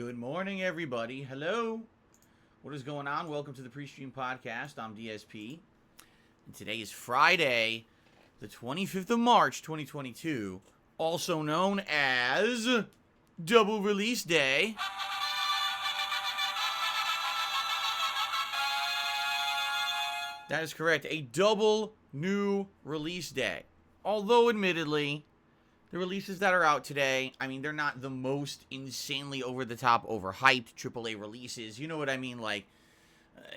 Good morning, everybody. Hello. What is going on? Welcome to the PreStream podcast. I'm DSP. And today is Friday, the 25th of March, 2022, also known as Double Release Day. That is correct. A double new release day. Although, admittedly, the releases that are out today, I mean, they're not the most insanely over-the-top, overhyped AAA releases. You know what I mean? Like,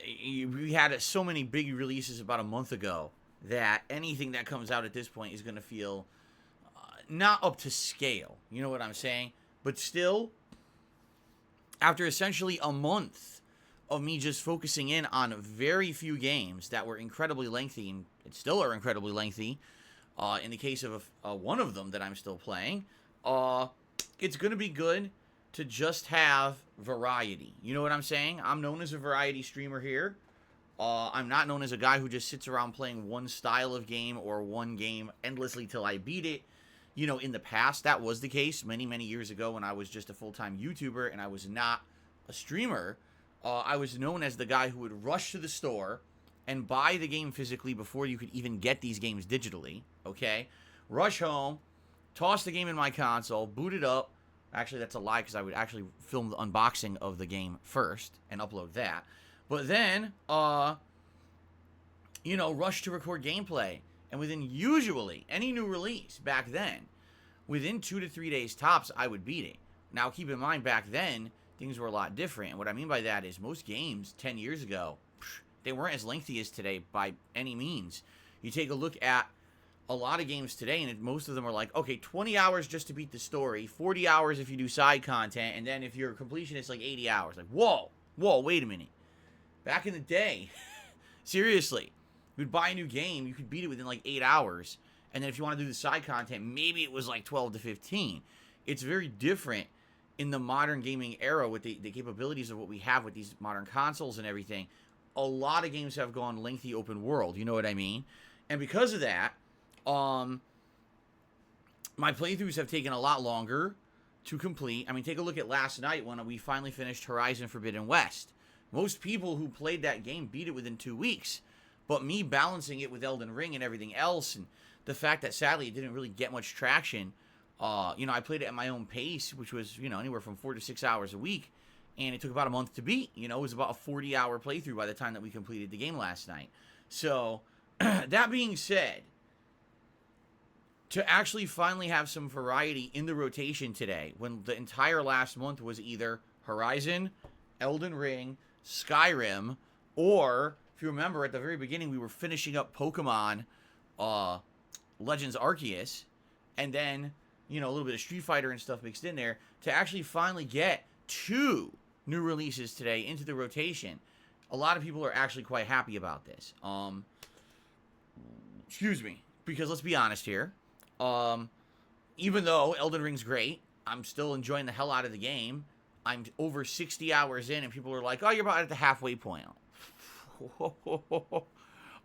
we had so many big releases about a month ago that anything that comes out at this point is going to feel not up to scale. You know what I'm saying? But still, after essentially a month of me just focusing in on very few games that were incredibly lengthy, and still are incredibly lengthy, in the case of one of them that I'm still playing, it's going to be good to just have variety. You know what I'm saying? I'm known as a variety streamer here. I'm not known as a guy who just sits around playing one style of game or one game endlessly till I beat it. You know, in the past, that was the case many, many years ago when I was just a full-time YouTuber and I was not a streamer. I was known as the guy who would rush to the store and buy the game physically before you could even get these games digitally, okay? Rush home, toss the game in my console, boot it up. Actually, that's a lie because I would actually film the unboxing of the game first and upload that. But then, rush to record gameplay. And within usually any new release back then, within 2 to 3 days tops, I would beat it. Now, keep in mind, back then, things were a lot different. And what I mean by that is most games 10 years ago, they weren't as lengthy as today by any means. You take a look at a lot of games today, and most of them are like, okay, 20 hours just to beat the story, 40 hours if you do side content, and then if you're a completionist, like 80 hours. Like, whoa, wait a minute. Back in the day, seriously, you'd buy a new game, you could beat it within like 8 hours, and then if you want to do the side content, maybe it was like 12 to 15. It's very different in the modern gaming era with the capabilities of what we have with these modern consoles and everything. A lot of games have gone lengthy open world, you know what I mean? And because of that, my playthroughs have taken a lot longer to complete. I mean, take a look at last night when we finally finished Horizon Forbidden West. Most people who played that game beat it within 2 weeks. But me balancing it with Elden Ring and everything else, and the fact that sadly it didn't really get much traction, I played it at my own pace, which was, anywhere from 4 to 6 hours a week. And it took about a month to beat. It was about a 40-hour playthrough by the time that we completed the game last night. So, that being said, to actually finally have some variety in the rotation today, when the entire last month was either Horizon, Elden Ring, Skyrim, or, if you remember, at the very beginning, we were finishing up Pokemon Legends Arceus, and then, a little bit of Street Fighter and stuff mixed in there, to actually finally get 2 new releases today into the rotation. A lot of people are actually quite happy about this. Excuse me, because let's be honest here. Even though Elden Ring's great, I'm still enjoying the hell out of the game. I'm over 60 hours in, and people are like, "Oh, you're about at the halfway point."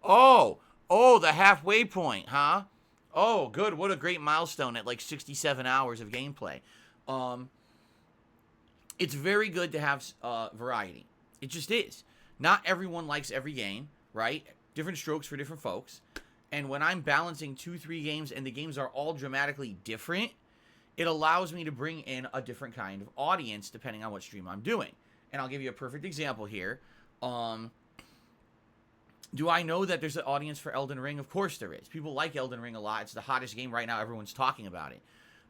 Oh, the halfway point, huh? Oh, good. What a great milestone at like 67 hours of gameplay. It's very good to have variety. It just is. Not everyone likes every game, right? Different strokes for different folks. And when I'm balancing 2-3 games and the games are all dramatically different, it allows me to bring in a different kind of audience depending on what stream I'm doing. And I'll give you a perfect example here. Do I know that there's an audience for Elden Ring? Of course there is. People like Elden Ring a lot. It's the hottest game right now. Everyone's talking about it.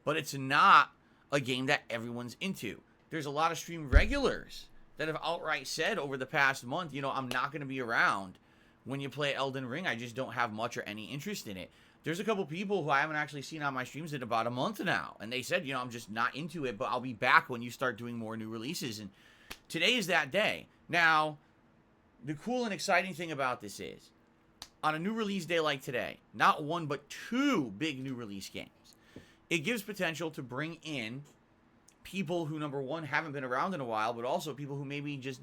But it's not a game that everyone's into. There's a lot of stream regulars that have outright said over the past month, I'm not going to be around when you play Elden Ring. I just don't have much or any interest in it. There's a couple people who I haven't actually seen on my streams in about a month now. And they said, I'm just not into it, but I'll be back when you start doing more new releases. And today is that day. Now, the cool and exciting thing about this is, on a new release day like today, not 1 but 2 big new release games, it gives potential to bring in people who, number one, haven't been around in a while, but also people who maybe just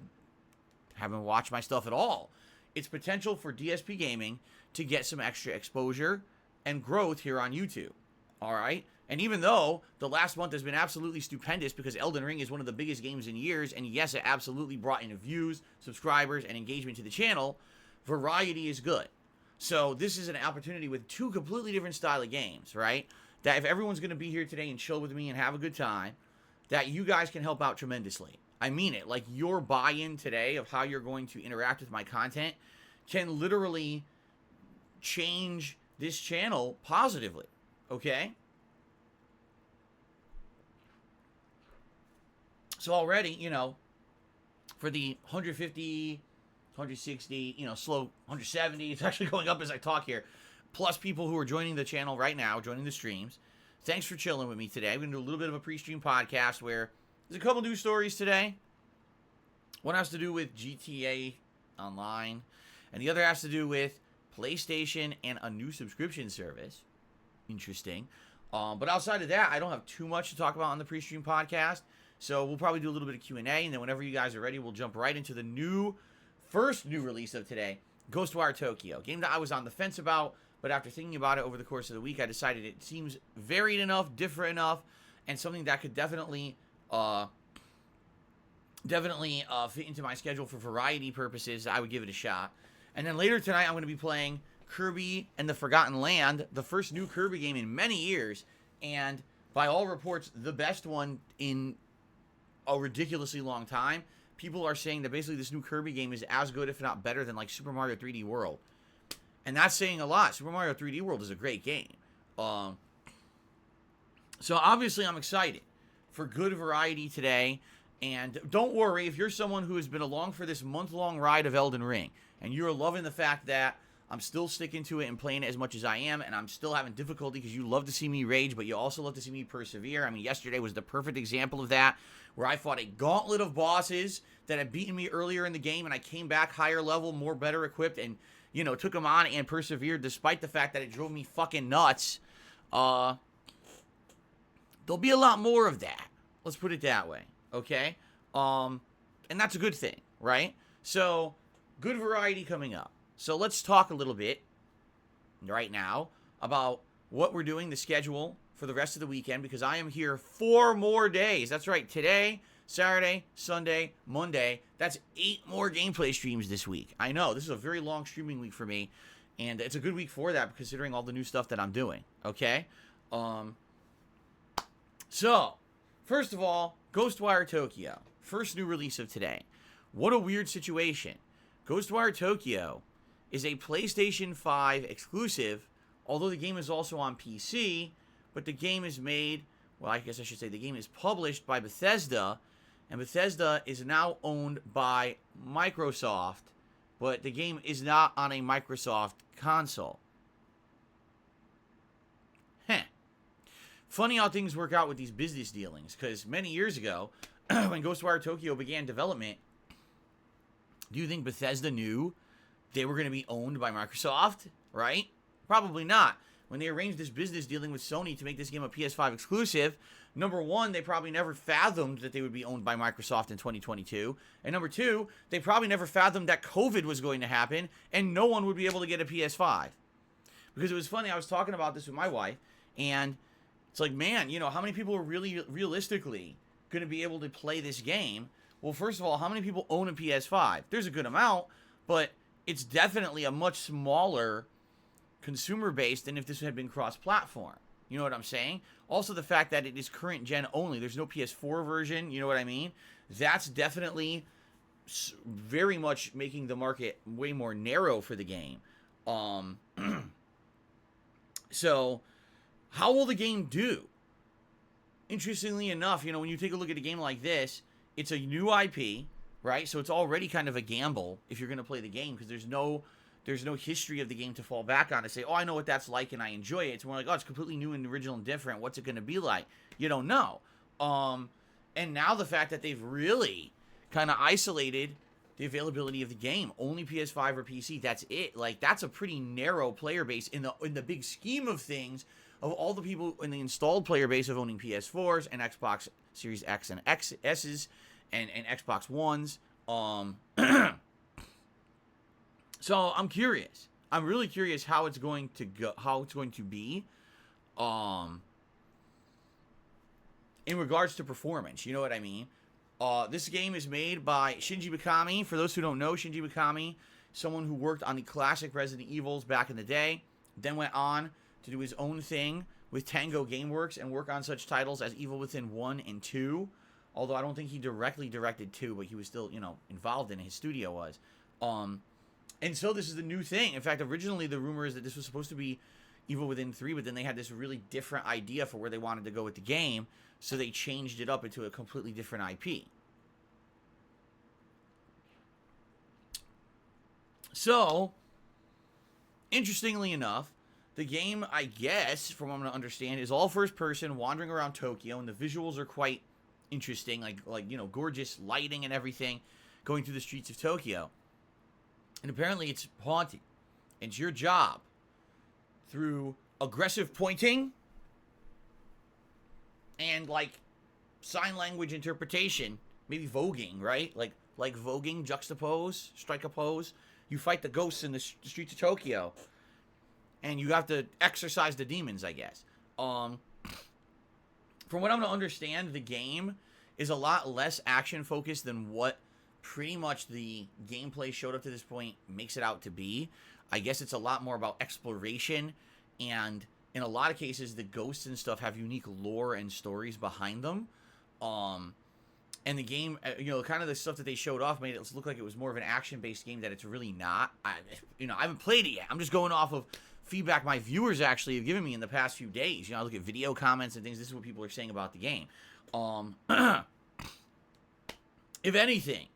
haven't watched my stuff at all. It's potential for DSPGaming to get some extra exposure and growth here on YouTube. All right? And even though the last month has been absolutely stupendous because Elden Ring is one of the biggest games in years, and yes, it absolutely brought in views, subscribers, and engagement to the channel, variety is good. So this is an opportunity with two completely different style of games, right? That if everyone's going to be here today and chill with me and have a good time, that you guys can help out tremendously. I mean it. Like, your buy-in today of how you're going to interact with my content can literally change this channel positively, okay? So already, you know, for the 150, 160, you know, slow 170, it's actually going up as I talk here, plus people who are joining the channel right now, joining the streams. Thanks for chilling with me today. We're going to do a little bit of a pre-stream podcast where there's a couple news stories today. One has to do with GTA Online, and the other has to do with PlayStation and a new subscription service. Interesting. But outside of that, I don't have too much to talk about on the pre-stream podcast. So we'll probably do a little bit of Q&A, and then whenever you guys are ready, we'll jump right into the first new release of today, Ghostwire Tokyo. Game that I was on the fence about, but after thinking about it over the course of the week, I decided it seems varied enough, different enough, and something that could definitely fit into my schedule for variety purposes. I would give it a shot. And then later tonight, I'm going to be playing Kirby and the Forgotten Land, the first new Kirby game in many years, and by all reports, the best one in a ridiculously long time. People are saying that basically this new Kirby game is as good, if not better, than like Super Mario 3D World. And that's saying a lot. Super Mario 3D World is a great game. So obviously I'm excited for good variety today. And don't worry, if you're someone who has been along for this month-long ride of Elden Ring, and you're loving the fact that I'm still sticking to it and playing it as much as I am, and I'm still having difficulty because you love to see me rage, but you also love to see me persevere. I mean, yesterday was the perfect example of that, where I fought a gauntlet of bosses that had beaten me earlier in the game, and I came back higher level, more better equipped, and, you know, took them on and persevered despite the fact that it drove me fucking nuts. There'll be a lot more of that. Let's put it that way, okay? And that's a good thing, right? So, good variety coming up. So let's talk a little bit right now about what we're doing, the schedule for the rest of the weekend, because I am here 4 more days. That's right, today, Saturday, Sunday, Monday. That's 8 more gameplay streams this week. I know, this is a very long streaming week for me, and it's a good week for that, considering all the new stuff that I'm doing, okay? So, first of all, Ghostwire Tokyo. First new release of today. What a weird situation. Ghostwire Tokyo is a PlayStation 5 exclusive, although the game is also on PC, but the game is made, well, I guess I should say the game is published by Bethesda, and Bethesda is now owned by Microsoft, but the game is not on a Microsoft console. Funny how things work out with these business dealings, because many years ago, when Ghostwire Tokyo began development, do you think Bethesda knew they were going to be owned by Microsoft, right? Probably not. When they arranged this business dealing with Sony to make this game a PS5 exclusive, number one, they probably never fathomed that they would be owned by Microsoft in 2022. And number two, they probably never fathomed that COVID was going to happen and no one would be able to get a PS5. Because it was funny, I was talking about this with my wife, and it's like, man, you know, how many people are really realistically going to be able to play this game? Well, first of all, how many people own a PS5? There's a good amount, but it's definitely a much smaller consumer base than if this had been cross-platform. You know what I'm saying? Also, the fact that it is current gen only. There's no PS4 version. You know what I mean? That's definitely very much making the market way more narrow for the game. So, how will the game do? Interestingly enough, you know, when you take a look at a game like this, it's a new IP, right? So it's already kind of a gamble if you're going to play the game, because there's no history of the game to fall back on to say, oh, I know what that's like and I enjoy it. It's more like, oh, it's completely new and original and different. What's it going to be like? You don't know. And now the fact that they've really kind of isolated the availability of the game, only PS5 or PC, that's it. Like, that's a pretty narrow player base in the big scheme of things, of all the people in the installed player base of owning PS4s and Xbox Series X and XS's and Xbox Ones. So I'm curious. I'm really curious how it's going to go, how it's going to be. in regards to performance. You know what I mean? This game is made by Shinji Mikami. For those who don't know, Shinji Mikami, someone who worked on the classic Resident Evils back in the day, then went on to do his own thing with Tango Gameworks and work on such titles as Evil Within 1 and 2. Although I don't think he directly directed 2, but he was still, involved in it. His studio was. And so this is the new thing. In fact, originally the rumor is that this was supposed to be Evil Within 3, but then they had this really different idea for where they wanted to go with the game, so they changed it up into a completely different IP. So, interestingly enough, the game, I guess, from what I'm going to understand, is all first person, wandering around Tokyo, and the visuals are quite interesting, like gorgeous lighting and everything, going through the streets of Tokyo. And apparently it's haunted. And it's your job, through aggressive pointing and, sign language interpretation, maybe voguing, right? Like voguing, juxtapose, strike a pose. You fight the ghosts in the streets of Tokyo. And you have to exorcise the demons, I guess. From what I'm going to understand, the game is a lot less action-focused than what pretty much the gameplay showed up to this point makes it out to be. I guess it's a lot more about exploration, and in a lot of cases, the ghosts and stuff have unique lore and stories behind them. And the game, kind of the stuff that they showed off made it look like it was more of an action-based game that it's really not. I haven't played it yet. I'm just going off of feedback my viewers actually have given me in the past few days. I look at video comments and things. This is what people are saying about the game. If anything,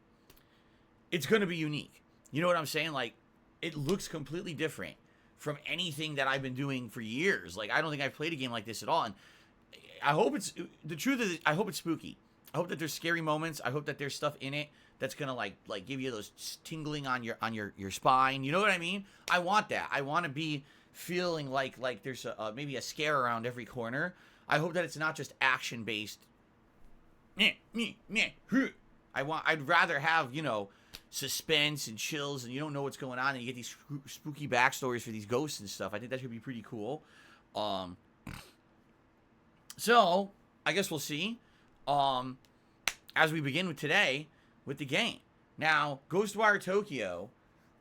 it's going to be unique. You know what I'm saying? It looks completely different from anything that I've been doing for years. I don't think I've played a game like this at all. And I hope the truth is, I hope it's spooky. I hope that there's scary moments. I hope that there's stuff in it that's gonna like give you those tingling on your spine. You know what I mean? I want that. I want to be feeling like there's maybe a scare around every corner. I hope that it's not just action based. I'd rather have suspense and chills, and you don't know what's going on, and you get these spooky backstories for these ghosts and stuff. I think that should be pretty cool. So I guess we'll see. As we begin with today with the game. Now, Ghostwire Tokyo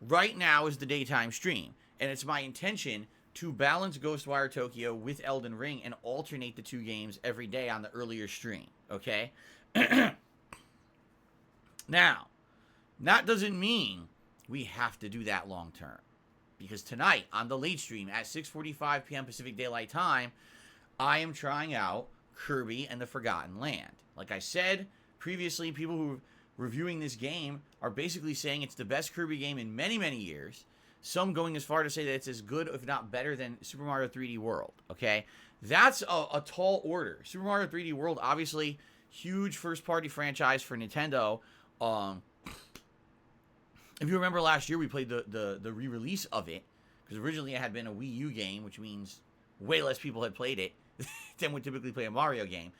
right now is the daytime stream, and it's my intention to balance Ghostwire Tokyo with Elden Ring and alternate the two games every day on the earlier stream, okay? Now, that doesn't mean we have to do that long term, because tonight on the late stream at 6:45 p.m. Pacific Daylight Time, I am trying out Kirby and the Forgotten Land. Like I said previously, people who are reviewing this game are basically saying it's the best Kirby game in many, many years. Some going as far to say that it's as good, if not better, than Super Mario 3D World, okay? That's a tall order. Super Mario 3D World, obviously, huge first-party franchise for Nintendo. If you remember last year, we played the re-release of it, because originally it had been a Wii U game, which means way less people had played it than would typically play a Mario game.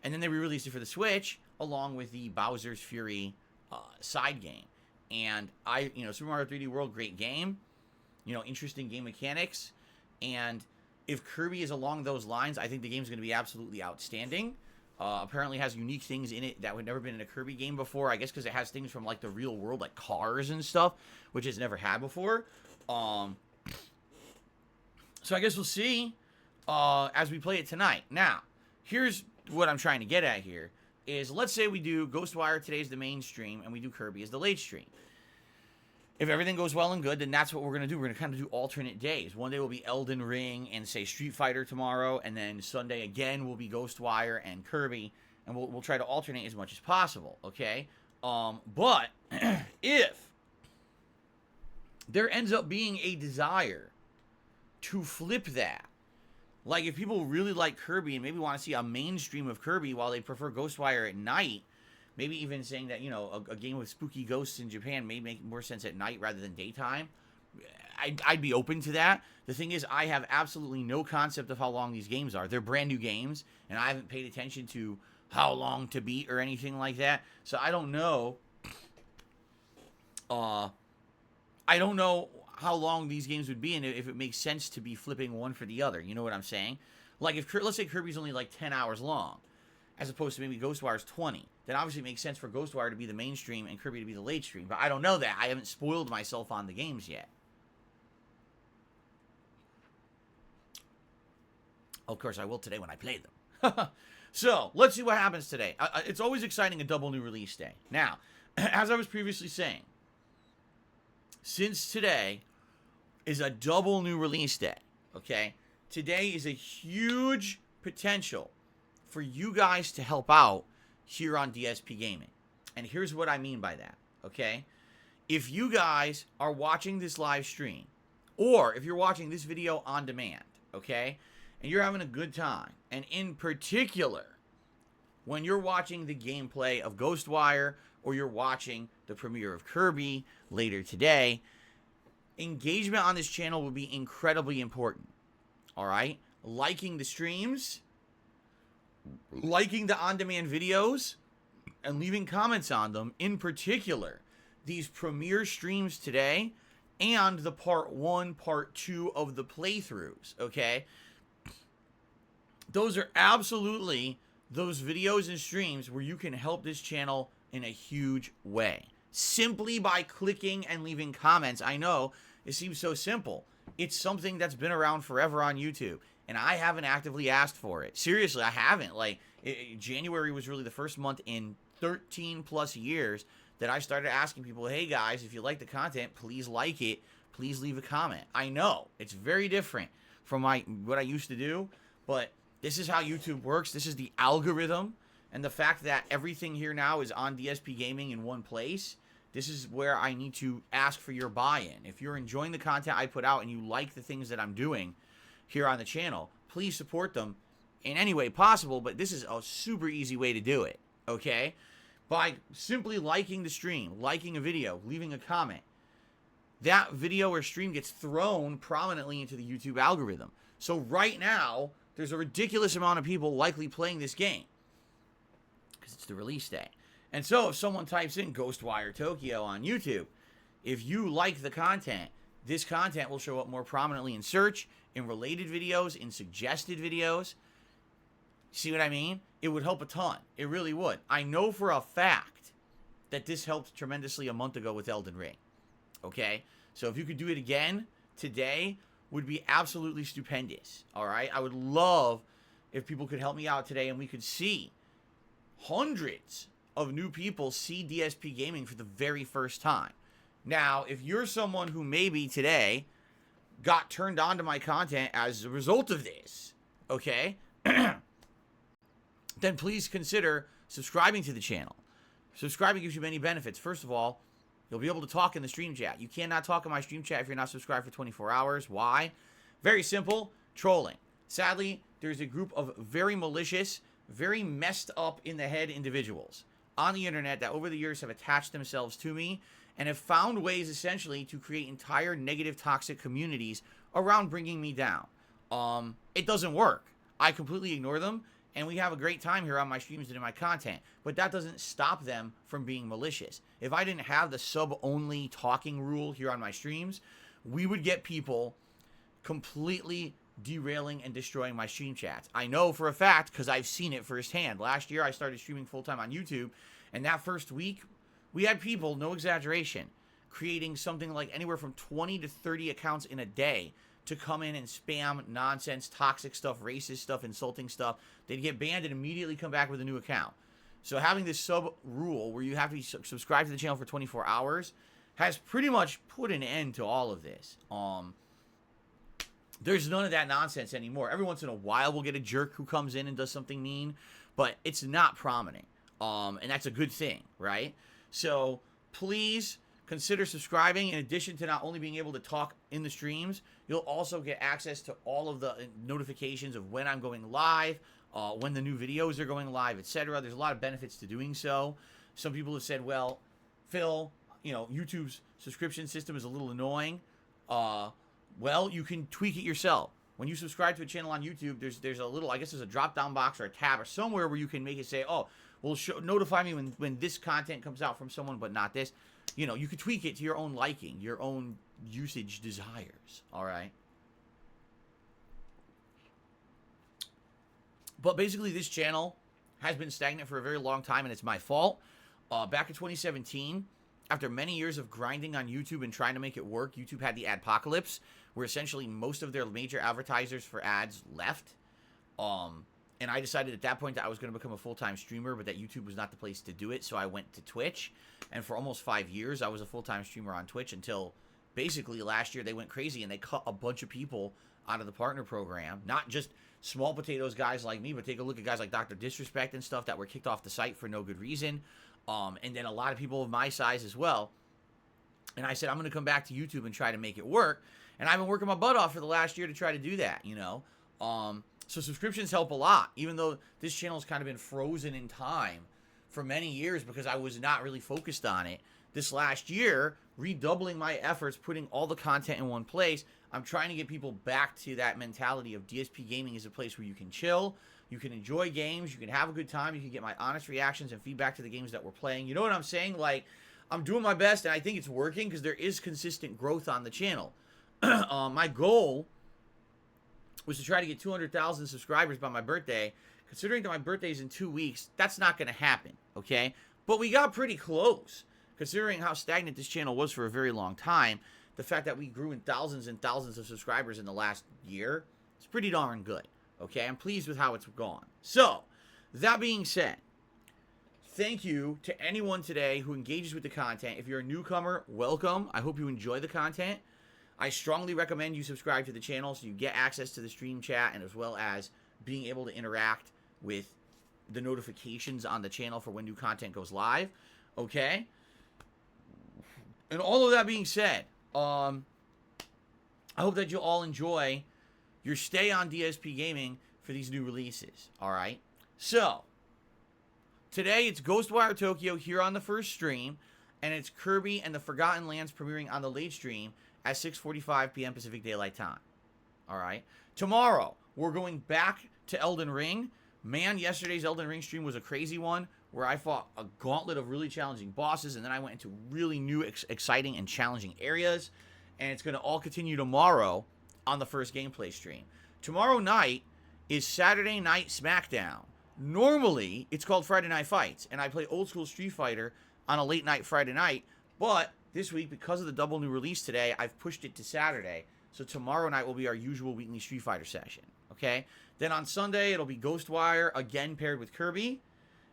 And then they re-released it for the Switch, along with the Bowser's Fury side game. And Super Mario 3D World, great game. Interesting game mechanics. And if Kirby is along those lines, I think the game's going to be absolutely outstanding. Apparently has unique things in it that would never been in a Kirby game before. I guess because it has things from the real world, like cars and stuff, which it's never had before. So I guess we'll see as we play it tonight. Now, here's what I'm trying to get at here. Is let's say we do Ghostwire, today's the main stream, and we do Kirby as the late stream. If everything goes well and good, then that's what we're going to do. We're going to kind of do alternate days. One day will be Elden Ring and, say, Street Fighter tomorrow, and then Sunday again will be Ghostwire and Kirby, and we'll try to alternate as much as possible, okay? But if there ends up being a desire to flip that, like if people really like Kirby and maybe want to see a mainstream of Kirby while they prefer Ghostwire at night, maybe even saying that, a game with spooky ghosts in Japan may make more sense at night rather than daytime, I'd be open to that. The thing is, I have absolutely no concept of how long these games are. They're brand new games, and I haven't paid attention to how long to beat or anything like that. So I don't know. I don't know how long these games would be and if it makes sense to be flipping one for the other. You know what I'm saying? Like, let's say Kirby's only 10 hours long. as opposed to maybe Ghostwire's 20, then obviously it makes sense for Ghostwire to be the mainstream and Kirby to be the late stream. But I don't know that. I haven't spoiled myself on the games yet. Of course, I will today when I play them. So, let's see what happens today. It's always exciting, a double new release day. Now, as I was previously saying, since today is a double new release day, okay? Today is a huge potential for you guys to help out here on DSPGaming. And here's what I mean by that, okay? If you guys are watching this live stream, or if you're watching this video on demand, okay, and you're having a good time, and in particular, when you're watching the gameplay of Ghostwire, or you're watching the premiere of Kirby later today, engagement on this channel will be incredibly important, all right? Liking the streams, liking the on-demand videos, and leaving comments on them, in particular, these premiere streams today, and the part 1, part 2 of the playthroughs, okay? Those are absolutely those videos and streams where you can help this channel in a huge way. Simply by clicking and leaving comments. I know, it seems so simple. It's something that's been around forever on YouTube, and I haven't actively asked for it. Seriously, I haven't. Like, January was really the first month in 13 plus years that I started asking people, hey guys, if you like the content, please like it, please leave a comment. I know, it's very different from what I used to do, but this is how YouTube works. This is the algorithm, and the fact that everything here now is on DSPGaming in one place, this is where I need to ask for your buy-in. If you're enjoying the content I put out and you like the things that I'm doing here on the channel, please support them in any way possible, but this is a super easy way to do it, okay? By simply liking the stream, liking a video, leaving a comment. That video or stream gets thrown prominently into the YouTube algorithm. So right now, there's a ridiculous amount of people likely playing this game because it's the release day. And so if someone types in Ghostwire Tokyo on YouTube, if you like the content, this content will show up more prominently in search, in related videos, in suggested videos. See what I mean? It would help a ton. It really would. I know for a fact that this helped tremendously a month ago with Elden Ring. Okay? So if you could do it again today, would be absolutely stupendous. All right? I would love if people could help me out today and we could see hundreds of new people see DSPGaming for the very first time. Now, if you're someone who maybe today got turned on to my content as a result of this, okay, then please consider subscribing to the channel. Subscribing gives you many benefits. First of all, you'll be able to talk in the stream chat. You cannot talk in my stream chat if you're not subscribed for 24 hours. Why? Very simple. Trolling. Sadly, there's a group of very malicious, very messed up in the head individuals on the internet that over the years have attached themselves to me and have found ways essentially to create entire negative, toxic communities around bringing me down. It doesn't work. I completely ignore them, and we have a great time here on my streams and in my content, but that doesn't stop them from being malicious. If I didn't have the sub-only talking rule here on my streams, we would get people completely derailing and destroying my stream chats. I know for a fact because I've seen it firsthand. Last year, I started streaming full-time on YouTube, and that first week, we had people, no exaggeration, creating something like anywhere from 20 to 30 accounts in a day to come in and spam nonsense, toxic stuff, racist stuff, insulting stuff. They'd get banned and immediately come back with a new account. So having this sub-rule where you have to be subscribed to the channel for 24 hours has pretty much put an end to all of this. There's none of that nonsense anymore. Every once in a while, we'll get a jerk who comes in and does something mean, but it's not prominent. And that's a good thing, right? So please consider subscribing. In addition to not only being able to talk in the streams, you'll also get access to all of the notifications of when I'm going live, when the new videos are going live, etc. There's a lot of benefits to doing so. Some people have said, well, Phil, you know, YouTube's subscription system is a little annoying. Well, you can tweak it yourself. When you subscribe to a channel on YouTube, there's a little, I guess there's a drop-down box or a tab or somewhere where you can make it say, oh, well, notify me when this content comes out from someone, but not this. You know, you can tweak it to your own liking, your own usage desires, all right? But basically, this channel has been stagnant for a very long time, and it's my fault. Back in 2017, after many years of grinding on YouTube and trying to make it work, YouTube had the adpocalypse, where essentially most of their major advertisers for ads left. And I decided at that point that I was going to become a full-time streamer, but that YouTube was not the place to do it, so I went to Twitch. And for almost 5 years, I was a full-time streamer on Twitch until basically last year they went crazy and they cut a bunch of people out of the partner program. Not just small potatoes guys like me, but take a look at guys like Dr. Disrespect and stuff that were kicked off the site for no good reason. And then a lot of people of my size as well. And I said, I'm going to come back to YouTube and try to make it work. And I've been working my butt off for the last year to try to do that, you know. So subscriptions help a lot, even though this channel's kind of been frozen in time for many years because I was not really focused on it. This last year, redoubling my efforts, putting all the content in one place, I'm trying to get people back to that mentality of DSPGaming is a place where you can chill, you can enjoy games, you can have a good time, you can get my honest reactions and feedback to the games that we're playing. You know what I'm saying? Like, I'm doing my best, and I think it's working because there is consistent growth on the channel. My goal was to try to get 200,000 subscribers by my birthday. Considering that my birthday's in 2 weeks, that's not going to happen, okay? But we got pretty close. Considering how stagnant this channel was for a very long time, the fact that we grew in thousands and thousands of subscribers in the last year, it's pretty darn good, okay? I'm pleased with how it's gone. So, that being said, thank you to anyone today who engages with the content. If you're a newcomer, welcome. I hope you enjoy the content. I strongly recommend you subscribe to the channel so you get access to the stream chat and as well as being able to interact with the notifications on the channel for when new content goes live, okay? And all of that being said, I hope that you'll all enjoy your stay on DSPGaming for these new releases, all right? So, today it's Ghostwire Tokyo here on the first stream, and it's Kirby and the Forgotten Lands premiering on the late stream at 6:45 p.m. Pacific Daylight Time. All right. Tomorrow, we're going back to Elden Ring. Man, yesterday's Elden Ring stream was a crazy one where I fought a gauntlet of really challenging bosses, and then I went into really new, exciting, and challenging areas. And it's going to all continue tomorrow on the first gameplay stream. Tomorrow night is Saturday Night SmackDown. Normally, it's called Friday Night Fights, and I play old school Street Fighter on a late night Friday night, but this week, because of the double new release today, I've pushed it to Saturday. So tomorrow night will be our usual weekly Street Fighter session, okay? Then on Sunday, it'll be Ghostwire, again paired with Kirby.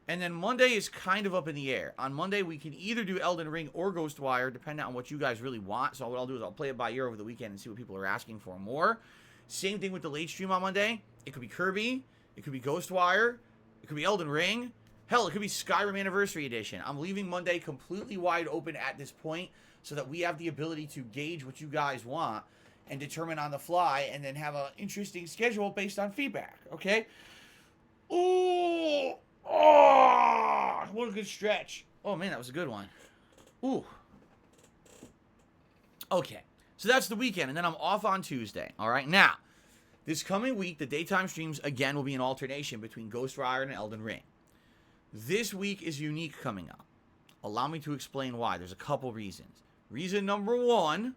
And then Monday is kind of up in the air. On Monday, we can either do Elden Ring or Ghostwire, depending on what you guys really want. So what I'll do is I'll play it by ear over the weekend and see what people are asking for more. Same thing with the late stream on Monday. It could be Kirby. It could be Ghostwire. It could be Elden Ring. Hell, it could be Skyrim Anniversary Edition. I'm leaving Monday completely wide open at this point so that we have the ability to gauge what you guys want and determine on the fly and then have an interesting schedule based on feedback, okay? Ooh! Oh! What a good stretch. Oh, man, that was a good one. Ooh. Okay, so that's the weekend, and then I'm off on Tuesday, all right? Now, this coming week, the daytime streams, again, will be an alternation between Ghostwire and Elden Ring. This week is unique coming up. Allow me to explain why. There's a couple reasons. Reason number one,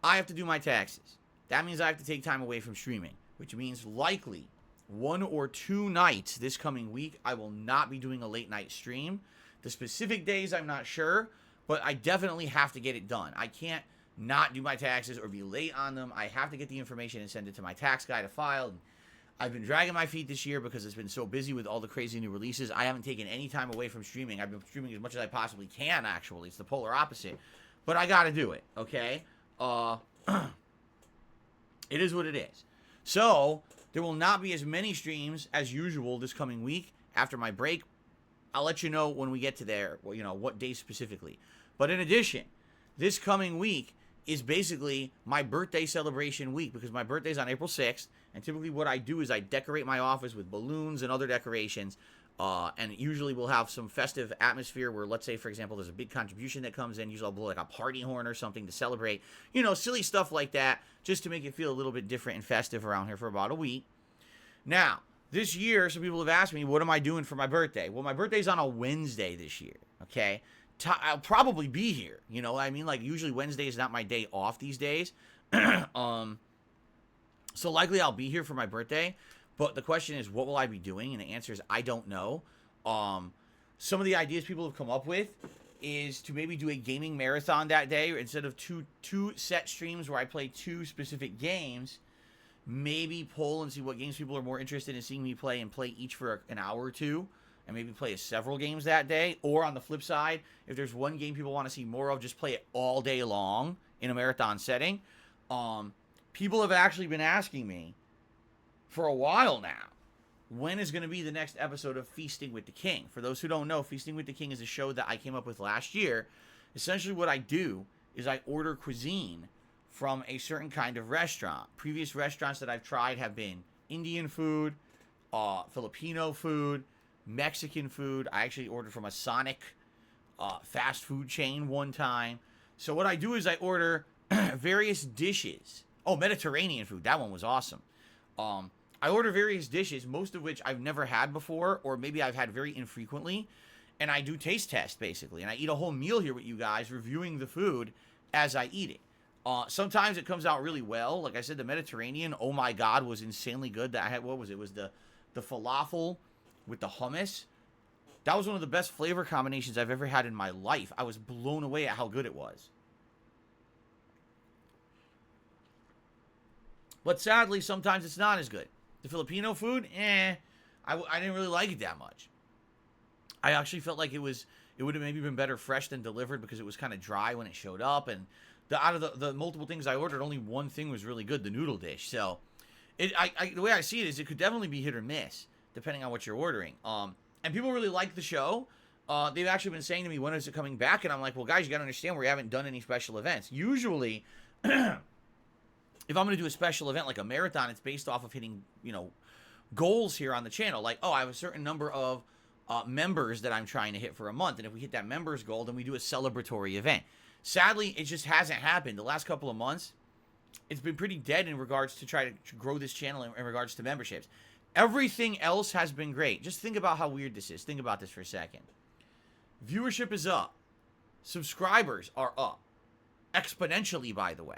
I have to do my taxes. That means I have to take time away from streaming, which means likely 1 or 2 nights this coming week, I will not be doing a late night stream. The specific days, I'm not sure, but I definitely have to get it done. I can't not do my taxes or be late on them. I have to get the information and send it to my tax guy to file. I've been dragging my feet this year because it's been so busy with all the crazy new releases. I haven't taken any time away from streaming. I've been streaming as much as I possibly can, actually. It's the polar opposite. But I got to do it, okay? It is what it is. So, there will not be as many streams as usual this coming week after my break. I'll let you know when we get to there, you know, what day specifically. But in addition, this coming week is basically my birthday celebration week because my birthday's on April 6th. And typically what I do is I decorate my office with balloons and other decorations. And usually we'll have some festive atmosphere where, let's say, for example, there's a big contribution that comes in. Usually I'll blow like a party horn or something to celebrate. You know, silly stuff like that just to make it feel a little bit different and festive around here for about a week. Now, this year, some people have asked me, what am I doing for my birthday? Well, my birthday's on a Wednesday this year, okay? I'll probably be here, you know what I mean? Like, usually Wednesday is not my day off these days. So likely I'll be here for my birthday, But the question is, what will I be doing? And the answer is, I don't know. Some of the ideas people have come up with is to maybe do a gaming marathon that day, or instead of two set streams where I play 2 specific games, maybe poll and see what games people are more interested in seeing me play, and play each for an hour or 2, and maybe play several games that day. Or on the flip side, if there's one game people want to see more of, just play it all day long in a marathon setting. People have actually been asking me for a while now, when is going to be the next episode of Feasting with the King? For those who don't know, Feasting with the King is a show that I came up with last year. Essentially what I do is I order cuisine from a certain kind of restaurant. Previous restaurants that I've tried have been Indian food, Filipino food, Mexican food. I actually ordered from a Sonic fast food chain one time. So what I do is I order various dishes. Oh, Mediterranean food. That one was awesome. I order various dishes, most of which I've never had before, or maybe I've had very infrequently, and I do taste test, basically. And I eat a whole meal here with you guys, reviewing the food as I eat it. Sometimes it comes out really well. Like I said, the Mediterranean, oh my God, was insanely good. That I had, what was it? It was the falafel with the hummus. That was one of the best flavor combinations I've ever had in my life. I was blown away at how good it was. But sadly, sometimes it's not as good. The Filipino food, I didn't really like it that much. I actually felt like it would have maybe been better fresh than delivered, because it was kind of dry when it showed up. And out of the multiple things I ordered, only one thing was really good, the noodle dish. So the way I see it is, it could definitely be hit or miss, depending on what you're ordering. And people really like the show. They've actually been saying to me, when is it coming back? And I'm like, well, guys, you got to understand, we haven't done any special events. Usually, if I'm going to do a special event like a marathon, it's based off of hitting, goals here on the channel. Like, oh, I have a certain number of members that I'm trying to hit for a month. And if we hit that members goal, then we do a celebratory event. Sadly, it just hasn't happened. The last couple of months, it's been pretty dead in regards to try to grow this channel in regards to memberships. Everything else has been great. Just think about how weird this is. Think about this for a second. Viewership is up. Subscribers are up. Exponentially, by the way.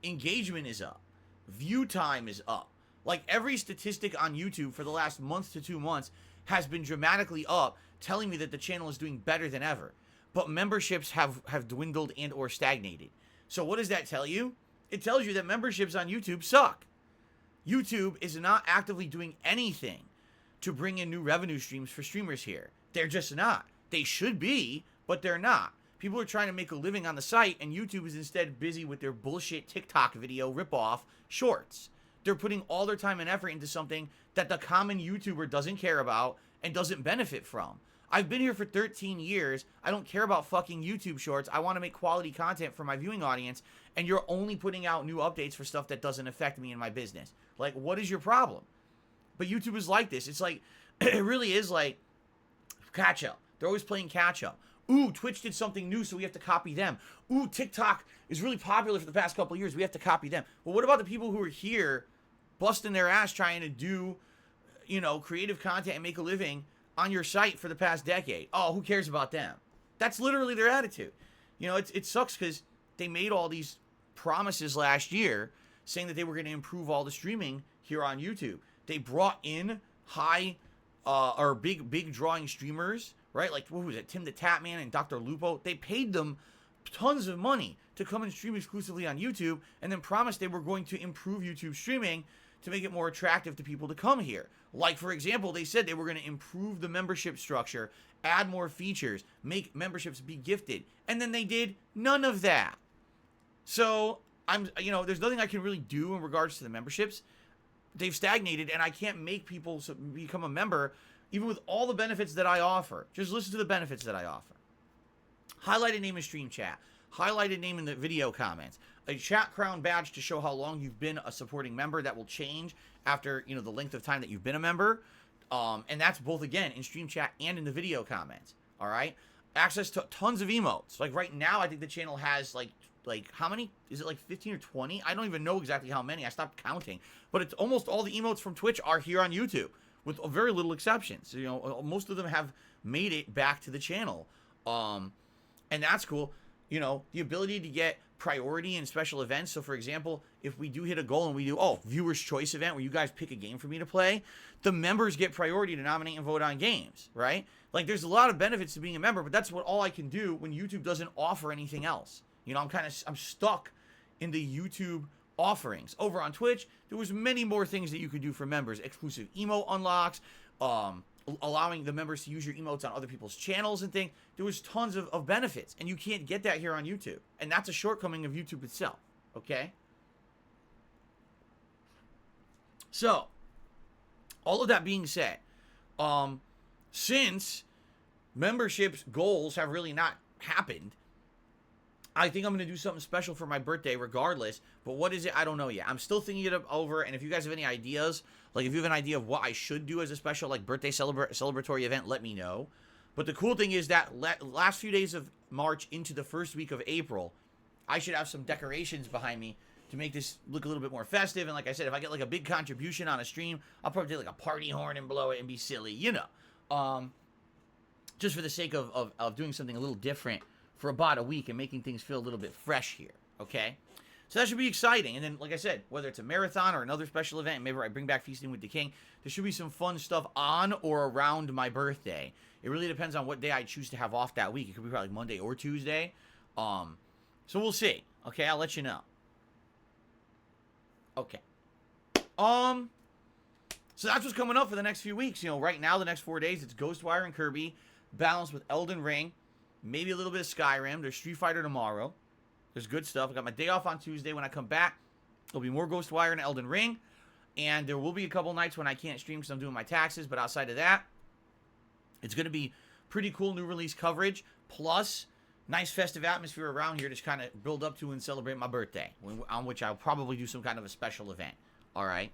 Engagement is up. View time is up. Like, every statistic on YouTube for the last month to 2 months has been dramatically up, telling me that the channel is doing better than ever. But memberships have dwindled and or stagnated. So what does that tell you? It tells you that memberships on YouTube suck. YouTube is not actively doing anything to bring in new revenue streams for streamers here. They're just not. They should be, but they're not. People are trying to make a living on the site, and YouTube is instead busy with their bullshit TikTok video ripoff shorts. They're putting all their time and effort into something that the common YouTuber doesn't care about and doesn't benefit from. I've been here for 13 years. I don't care about fucking YouTube shorts. I want to make quality content for my viewing audience, and you're only putting out new updates for stuff that doesn't affect me and my business. Like, what is your problem? But YouTube is like this. It's like, it really is like catch up. They're always playing catch up. Ooh, Twitch did something new, so we have to copy them. Ooh, TikTok is really popular for the past couple of years. We have to copy them. Well, what about the people who are here busting their ass trying to do, creative content and make a living on your site for the past decade? Oh, who cares about them? That's literally their attitude. It sucks because they made all these promises last year saying that they were going to improve all the streaming here on YouTube. They brought in big drawing streamers, right? Like, what was it? Tim the Tatman and Dr. Lupo. They paid them tons of money to come and stream exclusively on YouTube, and then promised they were going to improve YouTube streaming to make it more attractive to people to come here. Like, for example, they said they were going to improve the membership structure, add more features, make memberships be gifted, and then they did none of that. So, there's nothing I can really do in regards to the memberships. They've stagnated, and I can't make people become a member, even with all the benefits that I offer. Just listen to the benefits that I offer. Highlighted name in stream chat. Highlighted name in the video comments. A chat crown badge to show how long you've been a supporting member. That will change after, the length of time that you've been a member. And that's both, again, in stream chat and in the video comments. All right? Access to tons of emotes. Like, right now, I think the channel has, like how many? Is it like 15 or 20? I don't even know exactly how many. I stopped counting. But it's almost all the emotes from Twitch are here on YouTube, with very little exceptions. Most of them have made it back to the channel. And that's cool. The ability to get priority in special events. So, for example, if we do hit a goal and we do, viewers' choice event where you guys pick a game for me to play, the members get priority to nominate and vote on games, right? Like, there's a lot of benefits to being a member, but that's all I can do when YouTube doesn't offer anything else. You know, I'm stuck in the YouTube offerings. Over on Twitch, there was many more things that you could do for members. Exclusive emote unlocks, allowing the members to use your emotes on other people's channels and things. There was tons of benefits, and you can't get that here on YouTube. And that's a shortcoming of YouTube itself, okay? So, all of that being said, since membership's goals have really not happened, I think I'm going to do something special for my birthday regardless. But what is it? I don't know yet. I'm still thinking it over. And if you guys have any ideas, like if you have an idea of what I should do as a special like birthday celebratory event, let me know. But the cool thing is that last few days of March into the first week of April, I should have some decorations behind me to make this look a little bit more festive. And like I said, if I get like a big contribution on a stream, I'll probably take like a party horn and blow it and be silly, you know. Just for the sake of doing something a little different for about a week and making things feel a little bit fresh here, okay? So that should be exciting. And then, like I said, whether it's a marathon or another special event, maybe I bring back Feasting with the King, there should be some fun stuff on or around my birthday. It really depends on what day I choose to have off that week. It could be probably Monday or Tuesday. So we'll see. Okay, I'll let you know. Okay. So that's what's coming up for the next few weeks. You know, right now, the next 4 days, it's Ghostwire and Kirby, balanced with Elden Ring, maybe a little bit of Skyrim. There's Street Fighter tomorrow. There's good stuff. I got my day off on Tuesday. When I come back, there'll be more Ghostwire and Elden Ring. And there will be a couple nights when I can't stream because I'm doing my taxes. But outside of that, it's going to be pretty cool new release coverage. Plus, nice festive atmosphere around here to kind of build up to and celebrate my birthday, on which I'll probably do some kind of a special event. All right.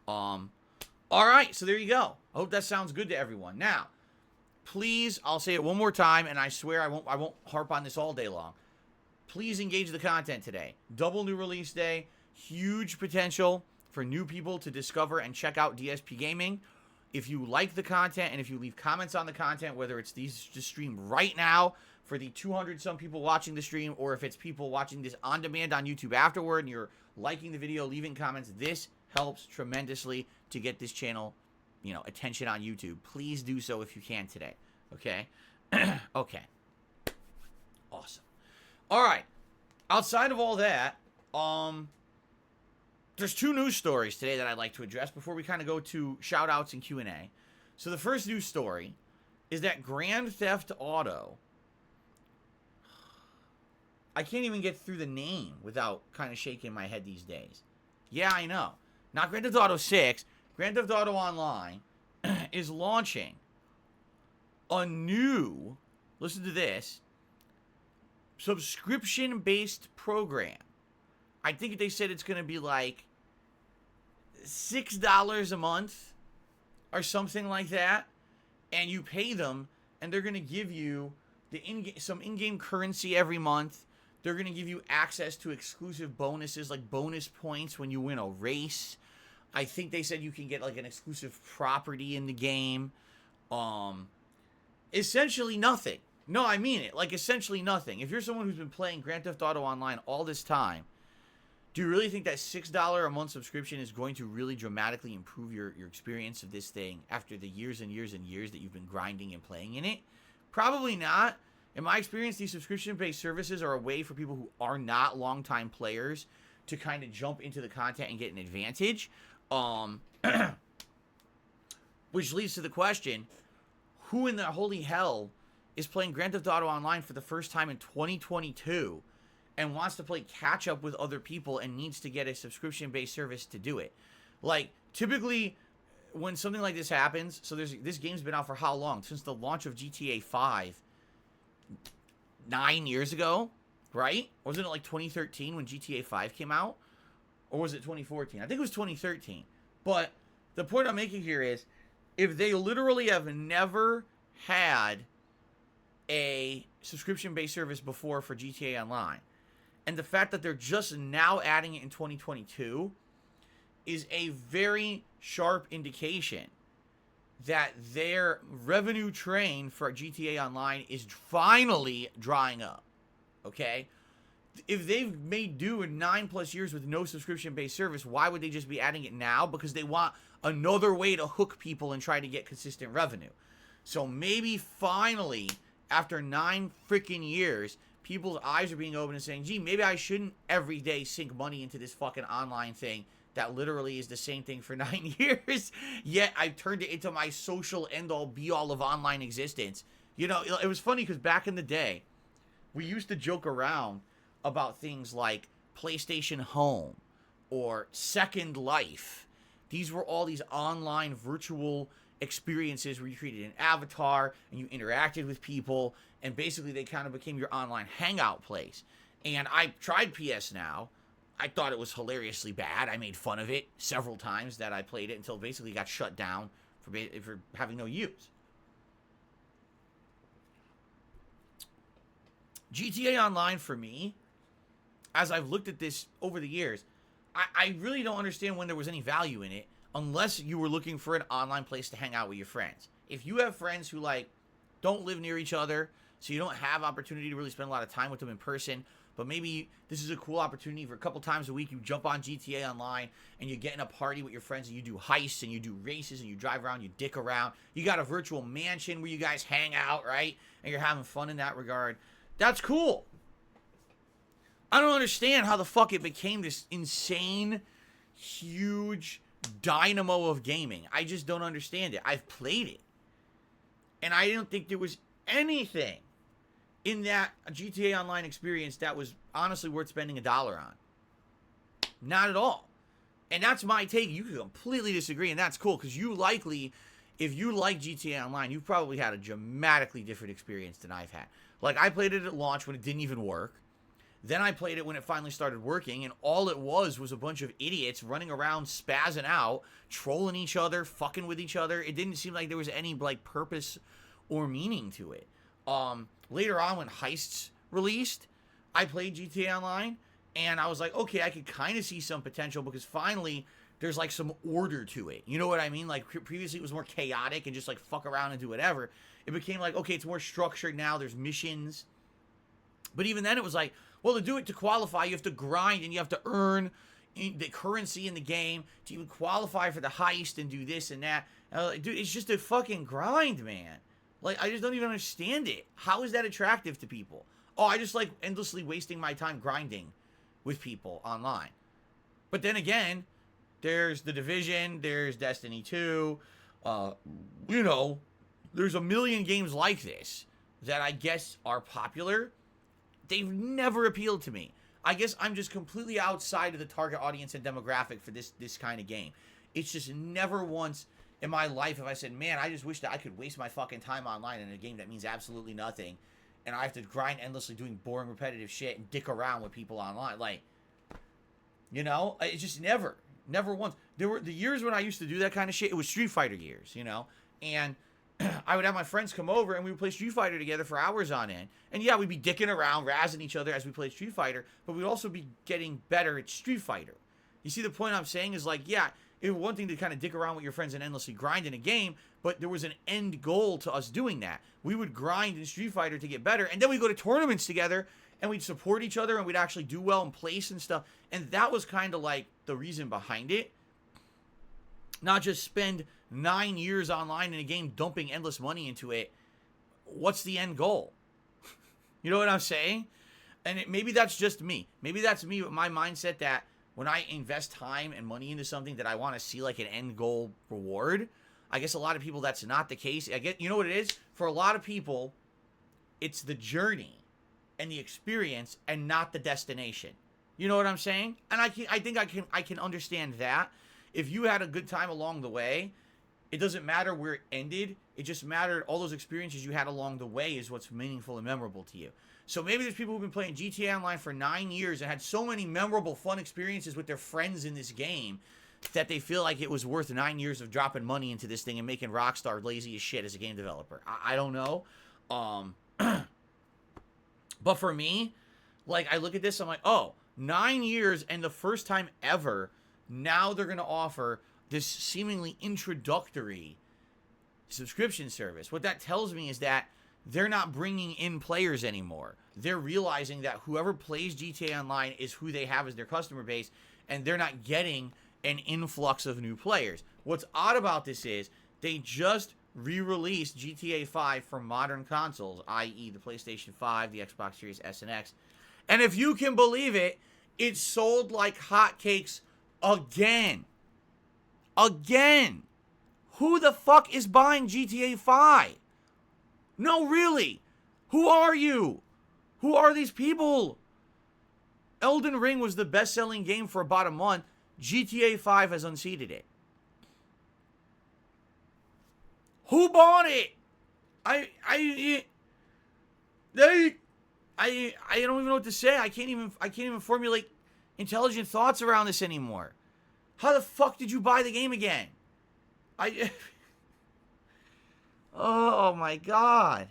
All right. So there you go. I hope that sounds good to everyone. Now, please, I'll say it one more time, and I swear I won't harp on this all day long. Please engage the content today. Double new release day. Huge potential for new people to discover and check out DSPGaming. If you like the content and if you leave comments on the content, whether it's these just stream right now for the 200-some people watching the stream, or if it's people watching this on demand on YouTube afterward and you're liking the video, leaving comments, this helps tremendously to get this channel, you know, attention on YouTube. Please do so if you can today. Okay? Okay. Awesome. All right. Outside of all that, there's two news stories today that I'd like to address before we kind of go to shout-outs and Q&A. So the first news story is that Grand Theft Auto, I can't even get through the name without kind of shaking my head these days. Yeah, I know. Not Grand Theft Auto 6. Grand Theft Auto Online is launching a new, listen to this, subscription-based program. I think they said it's going to be like $6 a month or something like that. And you pay them, and they're going to give you some in-game currency every month. They're going to give you access to exclusive bonuses, like bonus points when you win a race. I think they said you can get like an exclusive property in the game. Essentially nothing. No, I mean it. Like, essentially nothing. If you're someone who's been playing Grand Theft Auto Online all this time, do you really think that $6 a month subscription is going to really dramatically improve your experience of this thing after the years and years and years that you've been grinding and playing in it? Probably not. In my experience, these subscription-based services are a way for people who are not longtime players to kind of jump into the content and get an advantage. Which leads to the question, who in the holy hell is playing Grand Theft Auto Online for the first time in 2022 and wants to play catch-up with other people and needs to get a subscription-based service to do it? Like, typically, when something like this happens, so this game's been out for how long? Since the launch of GTA 5, 9 years ago, right? Wasn't it like 2013 when GTA 5 came out? Or was it 2014? I think it was 2013. But the point I'm making here is, if they literally have never had a subscription-based service before for GTA Online, and the fact that they're just now adding it in 2022 is a very sharp indication that their revenue train for GTA Online is finally drying up. Okay? if they've made do in 9+ years with no subscription-based service, why would they just be adding it now? Because they want another way to hook people and try to get consistent revenue. So maybe finally, after 9 freaking years, people's eyes are being opened and saying, gee, maybe I shouldn't every day sink money into this fucking online thing that literally is the same thing for 9 years, yet I've turned it into my social end-all be-all of online existence. You know, it was funny because back in the day, we used to joke around about things like PlayStation Home or Second Life. These were all these online virtual experiences where you created an avatar and you interacted with people, and basically they kind of became your online hangout place. And I tried PS Now. I thought it was hilariously bad. I made fun of it several times that I played it until basically got shut down for having no use. GTA Online for me, as I've looked at this over the years, I really don't understand when there was any value in it unless you were looking for an online place to hang out with your friends. If you have friends who, like, don't live near each other, so you don't have opportunity to really spend a lot of time with them in person, but maybe this is a cool opportunity for a couple times a week, you jump on GTA Online and you get in a party with your friends and you do heists and you do races and you drive around, you dick around. You got a virtual mansion where you guys hang out, right? And you're having fun in that regard. That's cool. I don't understand how the fuck it became this insane, huge dynamo of gaming. I just don't understand it. I've played it. And I didn't think there was anything in that GTA Online experience that was honestly worth spending $1 on. Not at all. And that's my take. You can completely disagree, and that's cool, because you likely, if you like GTA Online, you've probably had a dramatically different experience than I've had. Like, I played it at launch when it didn't even work. Then I played it when it finally started working, and all it was a bunch of idiots running around, spazzing out, trolling each other, fucking with each other. It didn't seem like there was any, like, purpose or meaning to it. Later on, when Heists released, I played GTA Online, and I was like, okay, I could kind of see some potential, because finally, there's, like, some order to it. You know what I mean? Like, previously it was more chaotic and just, like, fuck around and do whatever. It became like, okay, it's more structured now. There's missions. But even then, it was like, well, to do it to qualify, you have to grind and you have to earn the currency in the game to even qualify for the heist and do this and that. And like, dude, it's just a fucking grind, man. Like, I just don't even understand it. How is that attractive to people? Oh, I just like endlessly wasting my time grinding with people online. But then again, there's The Division, there's Destiny 2, you know, there's a million games like this that I guess are popular. They've never appealed to me. I guess I'm just completely outside of the target audience and demographic for this kind of game. It's just never once in my life have I said, man, I just wish that I could waste my fucking time online in a game that means absolutely nothing, and I have to grind endlessly doing boring, repetitive shit and dick around with people online. Like, you know, it just never once. There were the years when I used to do that kind of shit. It was Street Fighter years, you know, and I would have my friends come over and we would play Street Fighter together for hours on end. And yeah, we'd be dicking around, razzing each other as we played Street Fighter, but we'd also be getting better at Street Fighter. You see, the point I'm saying is, like, yeah, it was one thing to kind of dick around with your friends and endlessly grind in a game, but there was an end goal to us doing that. We would grind in Street Fighter to get better, and then we'd go to tournaments together, and we'd support each other, and we'd actually do well in place and stuff. And that was kind of like the reason behind it. Not just spend 9 years online in a game dumping endless money into it. What's the end goal? You know what I'm saying? And maybe that's just me. Maybe that's me with my mindset that when I invest time and money into something that I want to see like an end goal reward. I guess a lot of people, that's not the case. You know what it is? For a lot of people, it's the journey and the experience and not the destination. You know what I'm saying? And I think I can understand that. If you had a good time along the way, it doesn't matter where it ended. It just mattered all those experiences you had along the way is what's meaningful and memorable to you. So maybe there's people who've been playing GTA Online for 9 years and had so many memorable, fun experiences with their friends in this game that they feel like it was worth 9 years of dropping money into this thing and making Rockstar lazy as shit as a game developer. I don't know. But for me, like, I look at this, I'm like, oh, 9 years and the first time ever, now they're going to offer this seemingly introductory subscription service. What that tells me is that they're not bringing in players anymore. They're realizing that whoever plays GTA Online is who they have as their customer base, and they're not getting an influx of new players. What's odd about this is they just re-released GTA 5 for modern consoles, i.e. the PlayStation 5, the Xbox Series S and X. And if you can believe it, it sold like hotcakes again. Again. Who the fuck is buying GTA 5? No, really. Who are you? Who are these people? Elden Ring was the best-selling game for about a month. GTA 5 has unseated it. Who bought it? I don't even know what to say. I can't even formulate intelligent thoughts around this anymore. How the fuck did you buy the game again? Oh my god.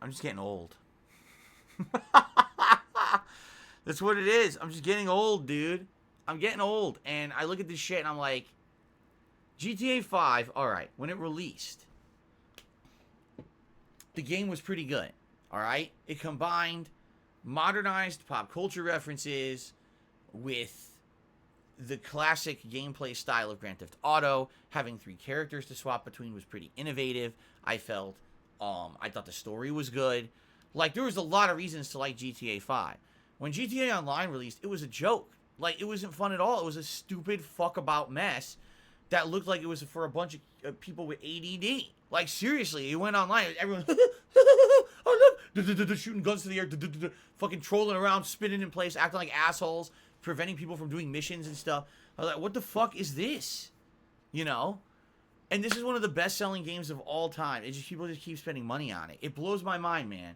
I'm just getting old. That's what it is. I'm just getting old, dude. I'm getting old. And I look at this shit and I'm like, GTA 5, alright, when it released, the game was pretty good. Alright? It combined modernized pop culture references with the classic gameplay style of Grand Theft Auto. Having 3 characters to swap between was pretty innovative, I felt. I thought the story was good. Like, there was a lot of reasons to like GTA 5. When GTA Online released, it was a joke. Like, it wasn't fun at all. It was a stupid fuck-about mess that looked like it was for a bunch of people with ADD. Like, seriously, it went online. Everyone, oh, look, shooting guns to the air, fucking trolling around, spinning in place, acting like assholes, preventing people from doing missions and stuff. I was like, what the fuck is this? You know? And this is one of the best-selling games of all time. It's just people just keep spending money on it. It blows my mind, man.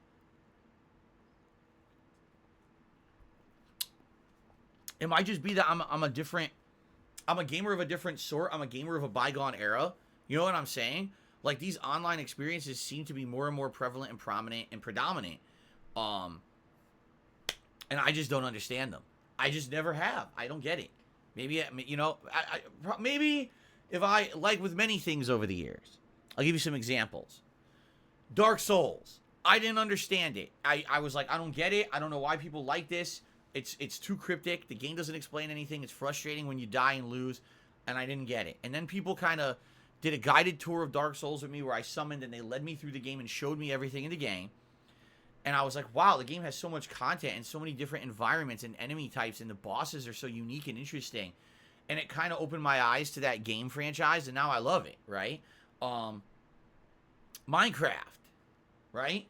It might just be that I'm a gamer of a different sort. I'm a gamer of a bygone era. You know what I'm saying? Like, these online experiences seem to be more and more prevalent and prominent and predominant. And I just don't understand them. I just never have. I don't get it. Maybe, you know, maybe if I, like with many things over the years, I'll give you some examples. Dark Souls. I didn't understand it. I was like, I don't get it. I don't know why people like this. It's too cryptic. The game doesn't explain anything. It's frustrating when you die and lose. And I didn't get it. And then people kind of did a guided tour of Dark Souls with me where I summoned and they led me through the game and showed me everything in the game. And I was like, wow, the game has so much content and so many different environments and enemy types, and the bosses are so unique and interesting. And it kind of opened my eyes to that game franchise, and now I love it, right? Minecraft, right?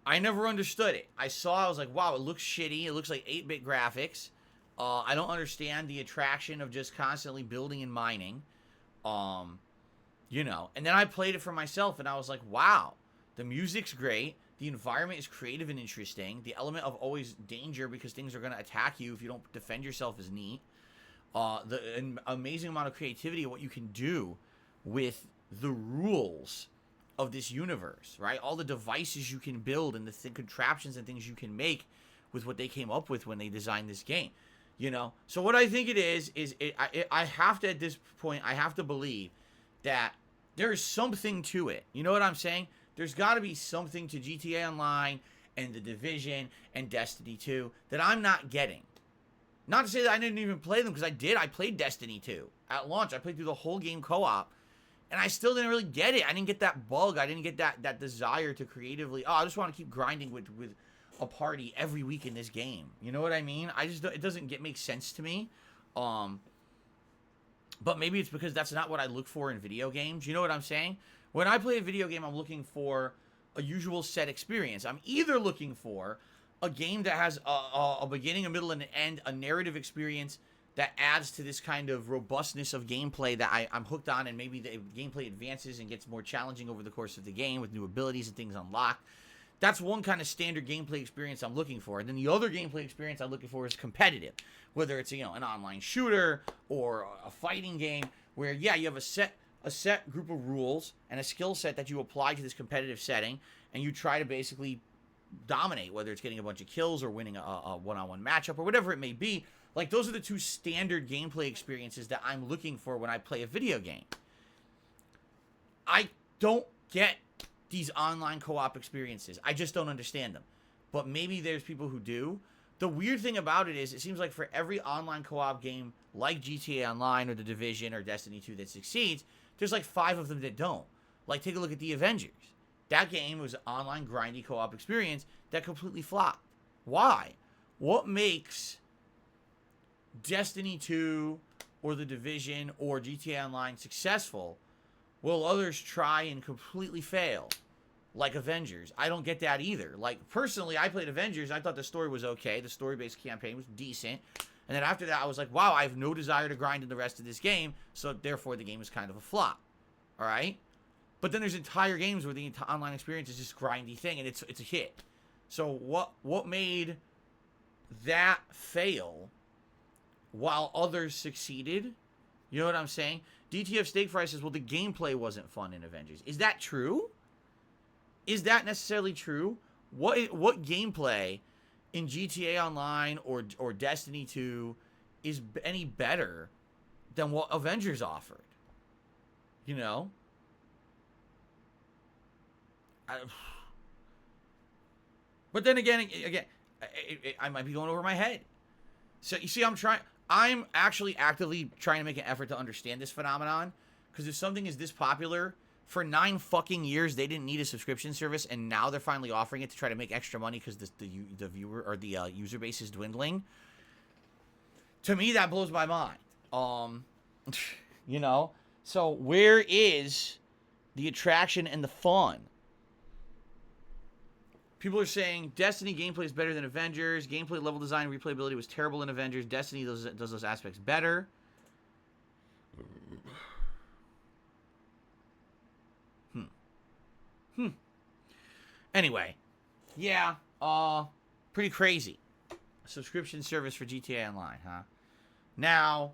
I never understood it. I was like, wow, it looks shitty. It looks like 8-bit graphics. I don't understand the attraction of just constantly building and mining. You know, and then I played it for myself, and I was like, wow, the music's great. The environment is creative and interesting. The element of always danger because things are going to attack you if you don't defend yourself is neat. The amazing amount of creativity of what you can do with the rules of this universe, right? All the devices you can build and the contraptions and things you can make with what they came up with when they designed this game, you know? So what I think it is I have to, at this point, I have to believe that there is something to it. You know what I'm saying? There's got to be something to GTA Online and The Division and Destiny 2 that I'm not getting. Not to say that I didn't even play them, because I did. I played Destiny 2 at launch. I played through the whole game co-op, and I still didn't really get it. I didn't get that bug. I didn't get that desire to creatively, I just want to keep grinding with a party every week in this game. You know what I mean? It doesn't make sense to me. But maybe it's because that's not what I look for in video games. You know what I'm saying? When I play a video game, I'm looking for a usual set experience. I'm either looking for a game that has a beginning, a middle, and an end, a narrative experience that adds to this kind of robustness of gameplay that I'm hooked on, and maybe the gameplay advances and gets more challenging over the course of the game with new abilities and things unlocked. That's one kind of standard gameplay experience I'm looking for. And then the other gameplay experience I'm looking for is competitive, whether it's, you know, an online shooter or a fighting game where, yeah, you have a set group of rules and a skill set that you apply to this competitive setting, and you try to basically dominate, whether it's getting a bunch of kills or winning a one-on-one matchup or whatever it may be. Like, those are the two standard gameplay experiences that I'm looking for when I play a video game. I don't get these online co-op experiences. I just don't understand them. But maybe there's people who do. The weird thing about it is, it seems like for every online co-op game like GTA Online or The Division or Destiny 2 that succeeds, there's like 5 of them that don't. Like, take a look at The Avengers. That game was an online grindy co-op experience that completely flopped. Why? What makes Destiny 2 or The Division or GTA Online successful while others try and completely fail? Like Avengers. I don't get that either. Like, personally, I played Avengers. I thought the story was okay. The story-based campaign was decent. And then after that, I was like, wow, I have no desire to grind in the rest of this game. So, therefore, the game is kind of a flop. Alright? But then there's entire games where the online experience is just a grindy thing, and it's a hit. So, what made that fail while others succeeded? You know what I'm saying? DTF Steakfry says, well, the gameplay wasn't fun in Avengers. Is that true? Is that necessarily true? What gameplay in GTA Online or Destiny 2 is any better than what Avengers offered? You know? But then again, I might be going over my head. So you see, I'm actually actively trying to make an effort to understand this phenomenon, because if something is this popular, for 9 fucking years they didn't need a subscription service, and now they're finally offering it to try to make extra money because the viewer or the user base is dwindling. To me, that blows my mind. You know, so where is the attraction and the fun? People are saying Destiny gameplay is better than Avengers. Gameplay, level design, replayability was terrible in Avengers. Destiny does those aspects better. Anyway, yeah, pretty crazy. Subscription service for GTA Online, huh? Now,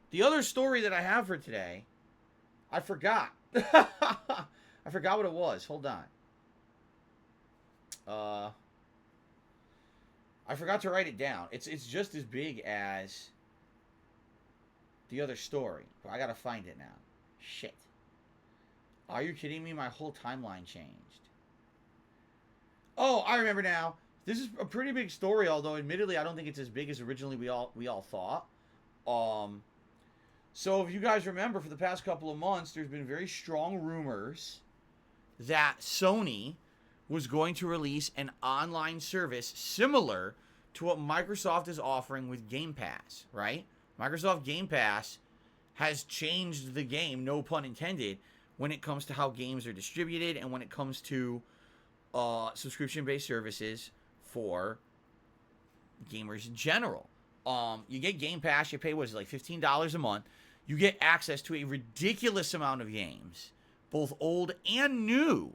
the other story that I have for today, I forgot. I forgot what it was. Hold on. I forgot to write it down. It's just as big as the other story. But I gotta find it now. Shit. Are you kidding me? My whole timeline changed. Oh, I remember now. This is a pretty big story, although admittedly I don't think it's as big as originally we all thought. So if you guys remember, for the past couple of months, there's been very strong rumors that Sony was going to release an online service similar to what Microsoft is offering with Game Pass, right? Microsoft Game Pass has changed the game, no pun intended, when it comes to how games are distributed and when it comes to subscription-based services for gamers in general. You get Game Pass, you pay, what is it, like $15 a month. You get access to a ridiculous amount of games, both old and new,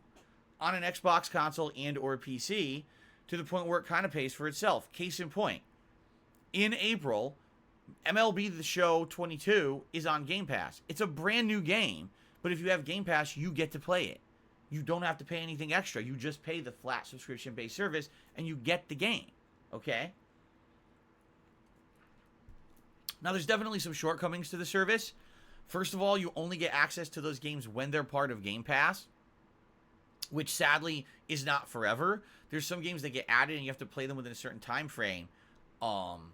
on an Xbox console and or PC, to the point where it kind of pays for itself. Case in point, in April, MLB The Show 22 is on Game Pass. It's a brand new game, but if you have Game Pass, you get to play it. You don't have to pay anything extra. You just pay the flat subscription-based service, and you get the game, okay? Now, there's definitely some shortcomings to the service. First of all, you only get access to those games when they're part of Game Pass, which sadly is not forever. There's some games that get added, and you have to play them within a certain time frame. And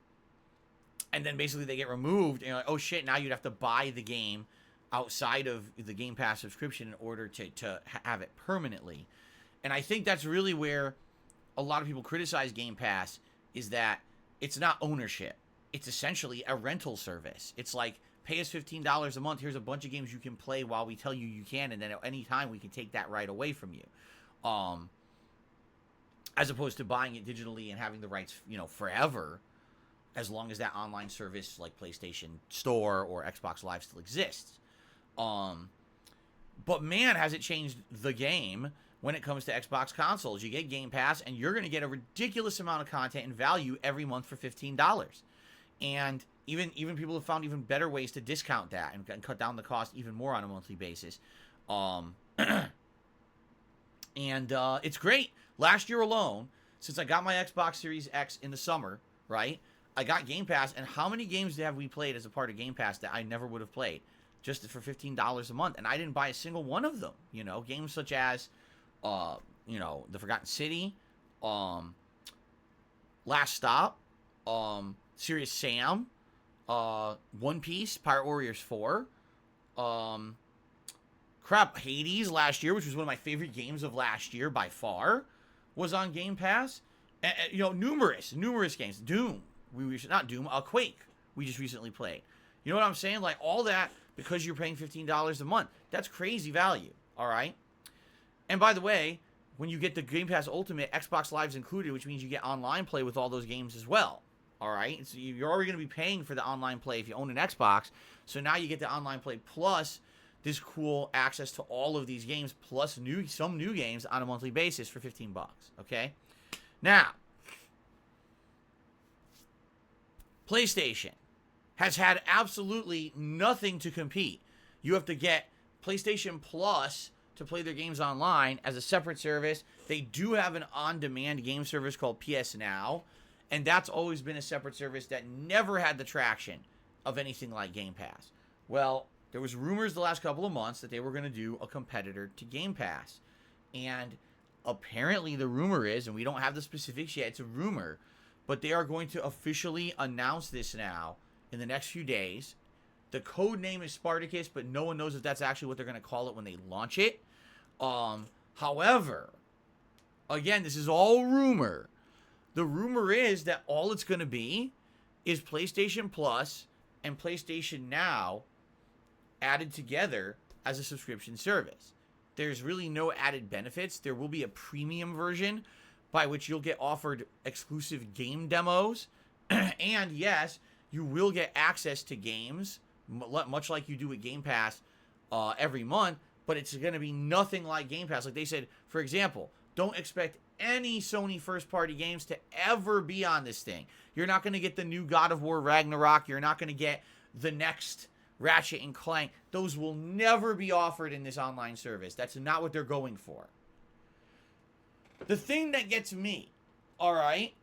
then basically they get removed, and you're like, oh shit, now you'd have to buy the game outside of the Game Pass subscription in order to have it permanently. And I think that's really where a lot of people criticize Game Pass, is that it's not ownership. It's essentially a rental service. It's like, pay us $15 a month, here's a bunch of games you can play while we tell you you can, and then at any time we can take that right away from you. As opposed to buying it digitally and having the rights, you know, forever, as long as that online service like PlayStation Store or Xbox Live still exists. But man, has it changed the game when it comes to Xbox consoles. You get Game Pass, and you're going to get a ridiculous amount of content and value every month for $15. And even people have found even better ways to discount that and cut down the cost even more on a monthly basis. And it's great. Last year alone, since I got my Xbox Series X in the summer, right? I got Game Pass, and how many games have we played as a part of Game Pass that I never would have played just for $15 a month? And I didn't buy a single one of them. You know, games such as, you know, The Forgotten City, Last Stop, Serious Sam, One Piece, Pirate Warriors 4, Hades last year, which was one of my favorite games of last year by far, was on Game Pass. And, you know, numerous games. Doom. Not Doom, Quake. We just recently played. You know what I'm saying? Like, all that because you're paying $15 a month. That's crazy value. All right? And by the way, when you get the Game Pass Ultimate, Xbox Live's included, which means you get online play with all those games as well. All right? So you're already going to be paying for the online play if you own an Xbox. So now you get the online play plus this cool access to all of these games plus some new games on a monthly basis for $15. Okay? Now, PlayStation has had absolutely nothing to compete. You have to get PlayStation Plus to play their games online as a separate service. They do have an on-demand game service called PS Now, and that's always been a separate service that never had the traction of anything like Game Pass. Well, there was rumors the last couple of months that they were going to do a competitor to Game Pass. And apparently the rumor is, and we don't have the specifics yet, it's a rumor, but they are going to officially announce this now in the next few days. The code name is Spartacus, but no one knows if that's actually what they're going to call it when they launch it. However, again, this is all rumor. The rumor is that all it's going to be is PlayStation Plus and PlayStation Now added together as a subscription service. There's really no added benefits. There will be a premium version by which you'll get offered exclusive game demos. And yes, you will get access to games, much like you do with Game Pass every month, but it's going to be nothing like Game Pass. Like they said, for example, don't expect any Sony first-party games to ever be on this thing. You're not going to get the new God of War Ragnarok. You're not going to get the next Ratchet and Clank. Those will never be offered in this online service. That's not what they're going for. The thing that gets me, all right,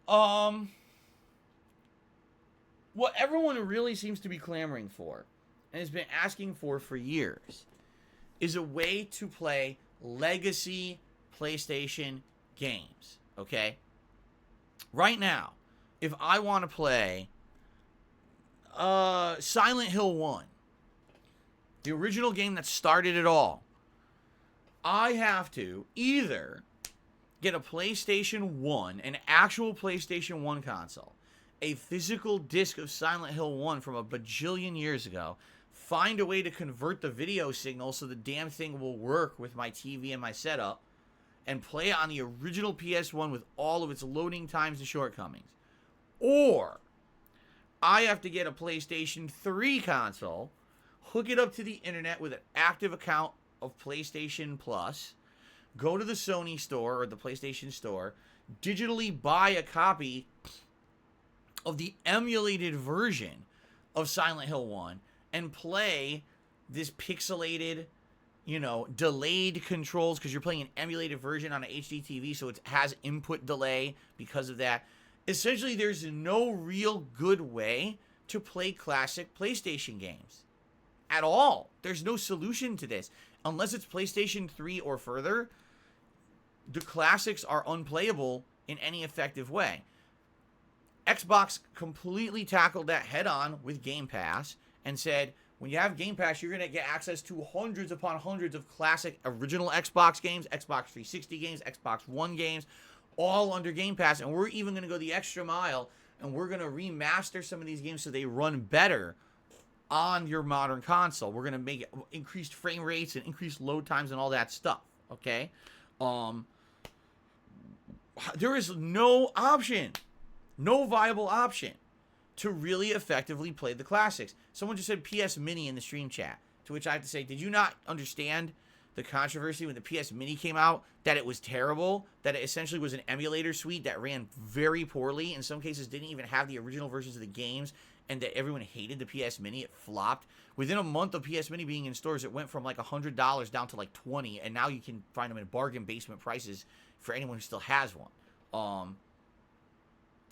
what everyone really seems to be clamoring for and has been asking for years is a way to play legacy PlayStation games, okay? Right now, if I want to play Silent Hill 1, the original game that started it all, I have to either get a PlayStation 1, an actual PlayStation 1 console, a physical disc of Silent Hill 1 from a bajillion years ago, find a way to convert the video signal so the damn thing will work with my TV and my setup, and play it on the original PS1 with all of its loading times and shortcomings. Or I have to get a PlayStation 3 console, hook it up to the internet with an active account of PlayStation Plus, go to the Sony store or the PlayStation store, digitally buy a copy of the emulated version of Silent Hill 1, and play this pixelated, you know, delayed controls, because you're playing an emulated version on an HD TV, so it has input delay because of that. Essentially, there's no real good way to play classic PlayStation games at all. There's no solution to this. Unless it's PlayStation 3 or further, the classics are unplayable in any effective way. Xbox completely tackled that head on with Game Pass and said, when you have Game Pass, you're going to get access to hundreds upon hundreds of classic original Xbox games, Xbox 360 games, Xbox One games, all under Game Pass. And we're even going to go the extra mile, and we're going to remaster some of these games so they run better on your modern console. We're going to make increased frame rates and increased load times and all that stuff, okay? There is no option, no viable option to really effectively play the classics. Someone just said PS Mini in the stream chat, to which I have to say, did you not understand the controversy when the PS Mini came out, that it was terrible, that it essentially was an emulator suite that ran very poorly, in some cases didn't even have the original versions of the games, and that everyone hated the PS Mini? It flopped. Within a month of PS Mini being in stores, it went from like $100 down to like $20, and now you can find them in bargain basement prices for anyone who still has one.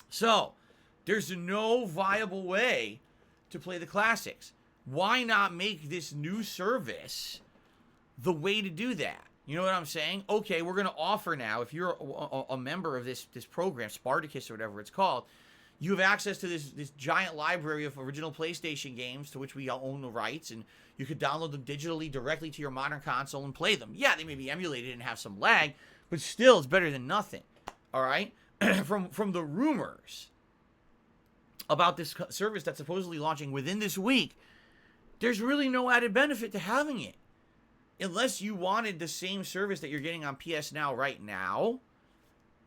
So, there's no viable way to play the classics. Why not make this new service the way to do that? You know what I'm saying? Okay, we're going to offer now, if you're a member of this program, Spartacus or whatever it's called, you have access to this giant library of original PlayStation games to which we own the rights, and you could download them digitally directly to your modern console and play them. Yeah, they may be emulated and have some lag, but still, it's better than nothing. All right? From the rumors about this service that's supposedly launching within this week, there's really no added benefit to having it. Unless you wanted the same service that you're getting on PS Now right now,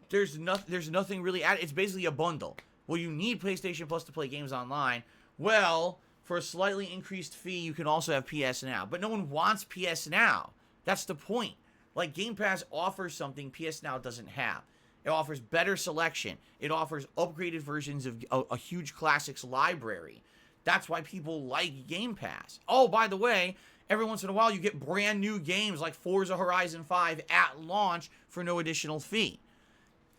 there's nothing really added. It's basically a bundle. Well, you need PlayStation Plus to play games online. Well, for a slightly increased fee, you can also have PS Now. But no one wants PS Now. That's the point. Like, Game Pass offers something PS Now doesn't have. It offers better selection. It offers upgraded versions of a huge classics library. That's why people like Game Pass. Oh, by the way, every once in a while you get brand new games like Forza Horizon 5 at launch for no additional fee.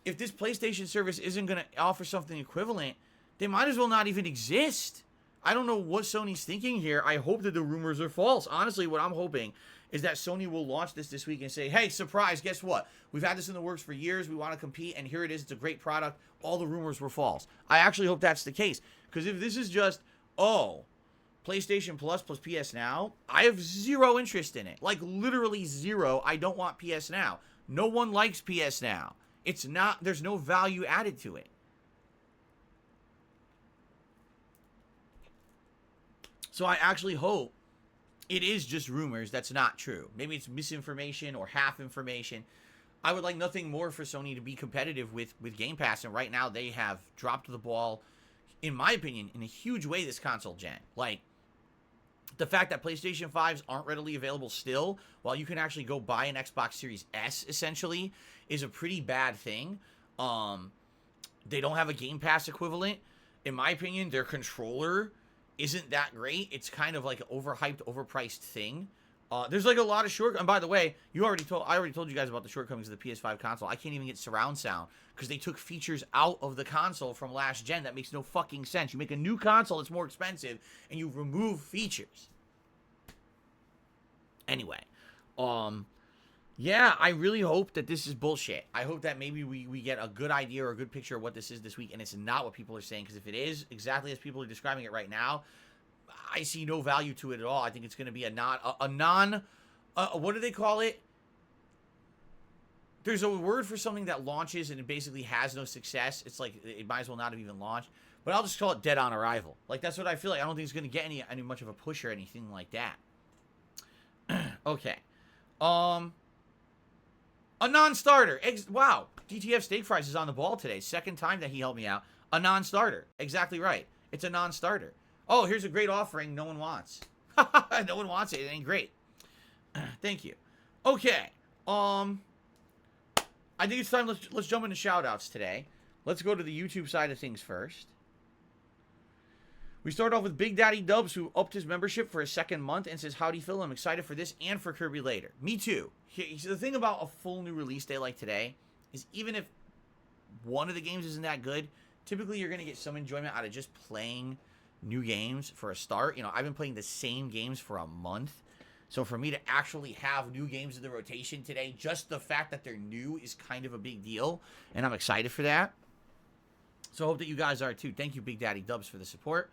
If this PlayStation service isn't going to offer something equivalent, they might as well not even exist. I don't know what Sony's thinking here. I hope that the rumors are false. Honestly, what I'm hoping is that Sony will launch this week and say, hey, surprise, guess what? We've had this in the works for years. We want to compete, and here it is. It's a great product. All the rumors were false. I actually hope that's the case. Because if this is just, PlayStation Plus PS Now, I have zero interest in it. Like, literally zero. I don't want PS Now. No one likes PS Now. There's no value added to it. So I actually hope it is just rumors that's not true. Maybe it's misinformation or half information. I would like nothing more for Sony to be competitive with Game Pass, and right now they have dropped the ball, in my opinion, in a huge way this console gen. Like, the fact that PlayStation 5s aren't readily available still, while you can actually go buy an Xbox Series S, essentially, is a pretty bad thing. They don't have a Game Pass equivalent. In my opinion, their controller isn't that great. It's kind of like an overhyped, overpriced thing. There's like a lot of shortcomings. And by the way, I already told you guys about the shortcomings of the PS5 console. I can't even get surround sound because they took features out of the console from last gen. That makes no fucking sense. You make a new console that's more expensive and you remove features. Anyway, yeah, I really hope that this is bullshit. I hope that maybe we get a good idea or a good picture of what this is this week, and it's not what people are saying, because if it is exactly as people are describing it right now, I see no value to it at all. I think it's going to be a non, what do they call it? There's a word for something that launches and it basically has no success. It's like, it might as well not have even launched. But I'll just call it dead on arrival. Like, that's what I feel like. I don't think it's going to get any much of a push or anything like that. Okay. A non-starter. Wow. DTF Steak Fries is on the ball today. Second time that he helped me out. A non-starter. Exactly right. It's a non-starter. Oh, here's a great offering no one wants. No one wants it. It ain't great. Thank you. Okay. I think it's time. Let's jump into shout-outs today. Let's go to the YouTube side of things first. We start off with Big Daddy Dubs, who upped his membership for a second month and says, howdy Phil, I'm excited for this and for Kirby later. Me too. The thing about a full new release day like today is even if one of the games isn't that good, typically you're going to get some enjoyment out of just playing new games for a start. You know, I've been playing the same games for a month. So for me to actually have new games in the rotation today, just the fact that they're new is kind of a big deal. And I'm excited for that. So I hope that you guys are too. Thank you, Big Daddy Dubs, for the support.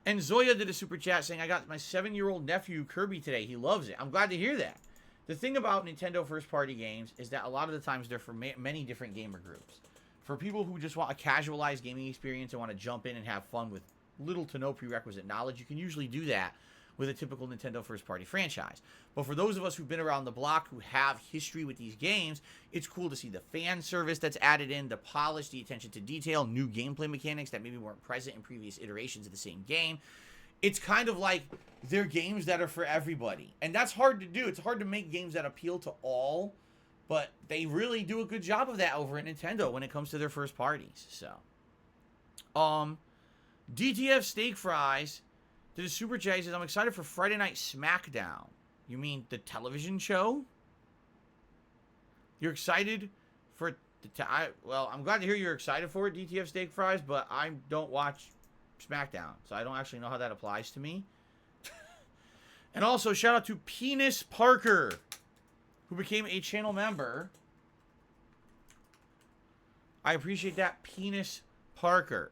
And Zoya did a super chat saying, I got my 7-year-old nephew Kirby today. He loves it. I'm glad to hear that. The thing about Nintendo first-party games is that a lot of the times they're for many different gamer groups. For people who just want a casualized gaming experience and want to jump in and have fun with little to no prerequisite knowledge, you can usually do that with a typical Nintendo first-party franchise. But for those of us who've been around the block, who have history with these games, it's cool to see the fan service that's added in, the polish, the attention to detail, new gameplay mechanics that maybe weren't present in previous iterations of the same game. It's kind of like they're games that are for everybody. And that's hard to do. It's hard to make games that appeal to all, but they really do a good job of that over at Nintendo when it comes to their first parties. So, DTF Steak Fries did a super chat. He says, I'm excited for Friday Night SmackDown. You mean the television show? You're excited for well, I'm glad to hear you're excited for it, DTF Steak Fries, but I don't watch SmackDown, so I don't actually know how that applies to me. And also, shout out to Penis Parker, who became a channel member. I appreciate that, Penis Parker.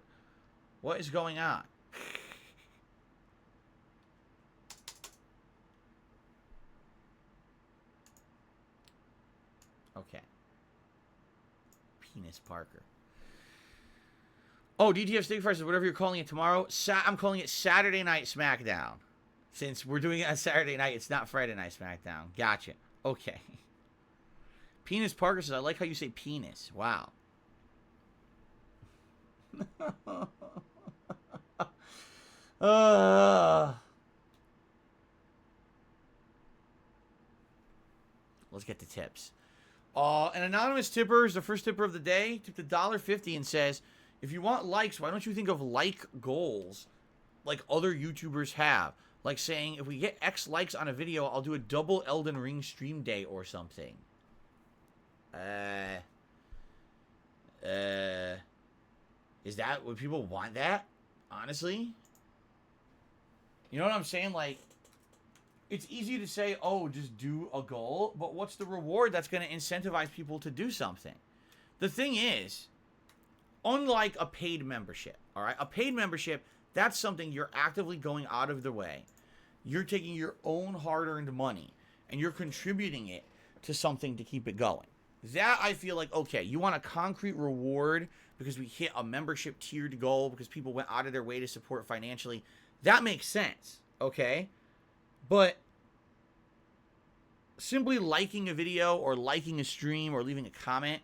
What is going on? Okay. Penis Parker. Oh, DTF Steak Fries is whatever you're calling it tomorrow. I'm calling it Saturday Night SmackDown. Since we're doing it on Saturday night, it's not Friday Night SmackDown. Gotcha. Okay. Penis Parker says, I like how you say penis. Wow. Let's get the tips. An anonymous tipper is the first tipper of the day. Tipped $1.50 and says, if you want likes, why don't you think of like goals like other YouTubers have? Like saying, if we get X likes on a video, I'll do a double Elden Ring stream day or something. Is that, would people want that? Honestly? You know what I'm saying? Like, it's easy to say, oh, just do a goal, but what's the reward that's going to incentivize people to do something? The thing is, unlike a paid membership, all right? A paid membership, that's something you're actively going out of the way. You're taking your own hard-earned money, and you're contributing it to something to keep it going. That, I feel like, okay, you want a concrete reward because we hit a membership tiered goal because people went out of their way to support financially. That makes sense, okay? But simply liking a video or liking a stream or leaving a comment,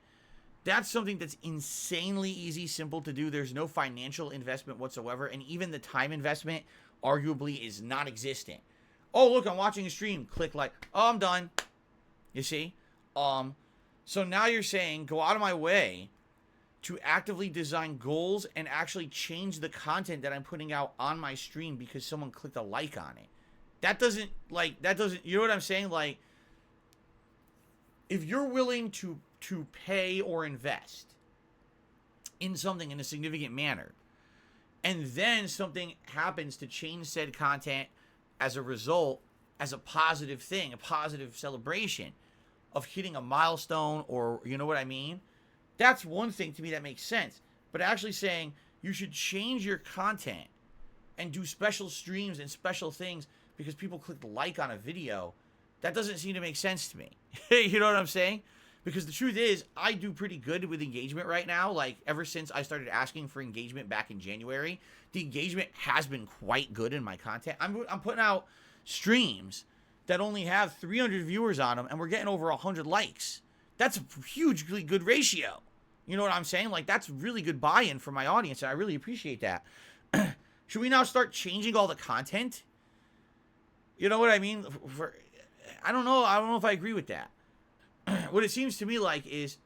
that's something that's insanely easy, simple to do. There's no financial investment whatsoever, and even the time investment arguably is non-existent. Oh, look, I'm watching a stream. Click like. Oh, I'm done. You see? So now you're saying go out of my way to actively design goals and actually change the content that I'm putting out on my stream because someone clicked a like on it. That doesn't, you know what I'm saying? Like, if you're willing to pay or invest in something in a significant manner, and then something happens to change said content as a result, as a positive thing, a positive celebration of hitting a milestone, or, you know what I mean? That's one thing to me that makes sense. But actually saying you should change your content and do special streams and special things because people clicked like on a video, that doesn't seem to make sense to me. You know what I'm saying? Because the truth is, I do pretty good with engagement right now. Like, ever since I started asking for engagement back in January, the engagement has been quite good in my content. I'm putting out streams that only have 300 viewers on them, and we're getting over 100 likes. That's a hugely good ratio. You know what I'm saying? Like, that's really good buy-in for my audience, and I really appreciate that. Should we now start changing all the content? You know what I mean? I don't know. I don't know if I agree with that. What it seems to me like is,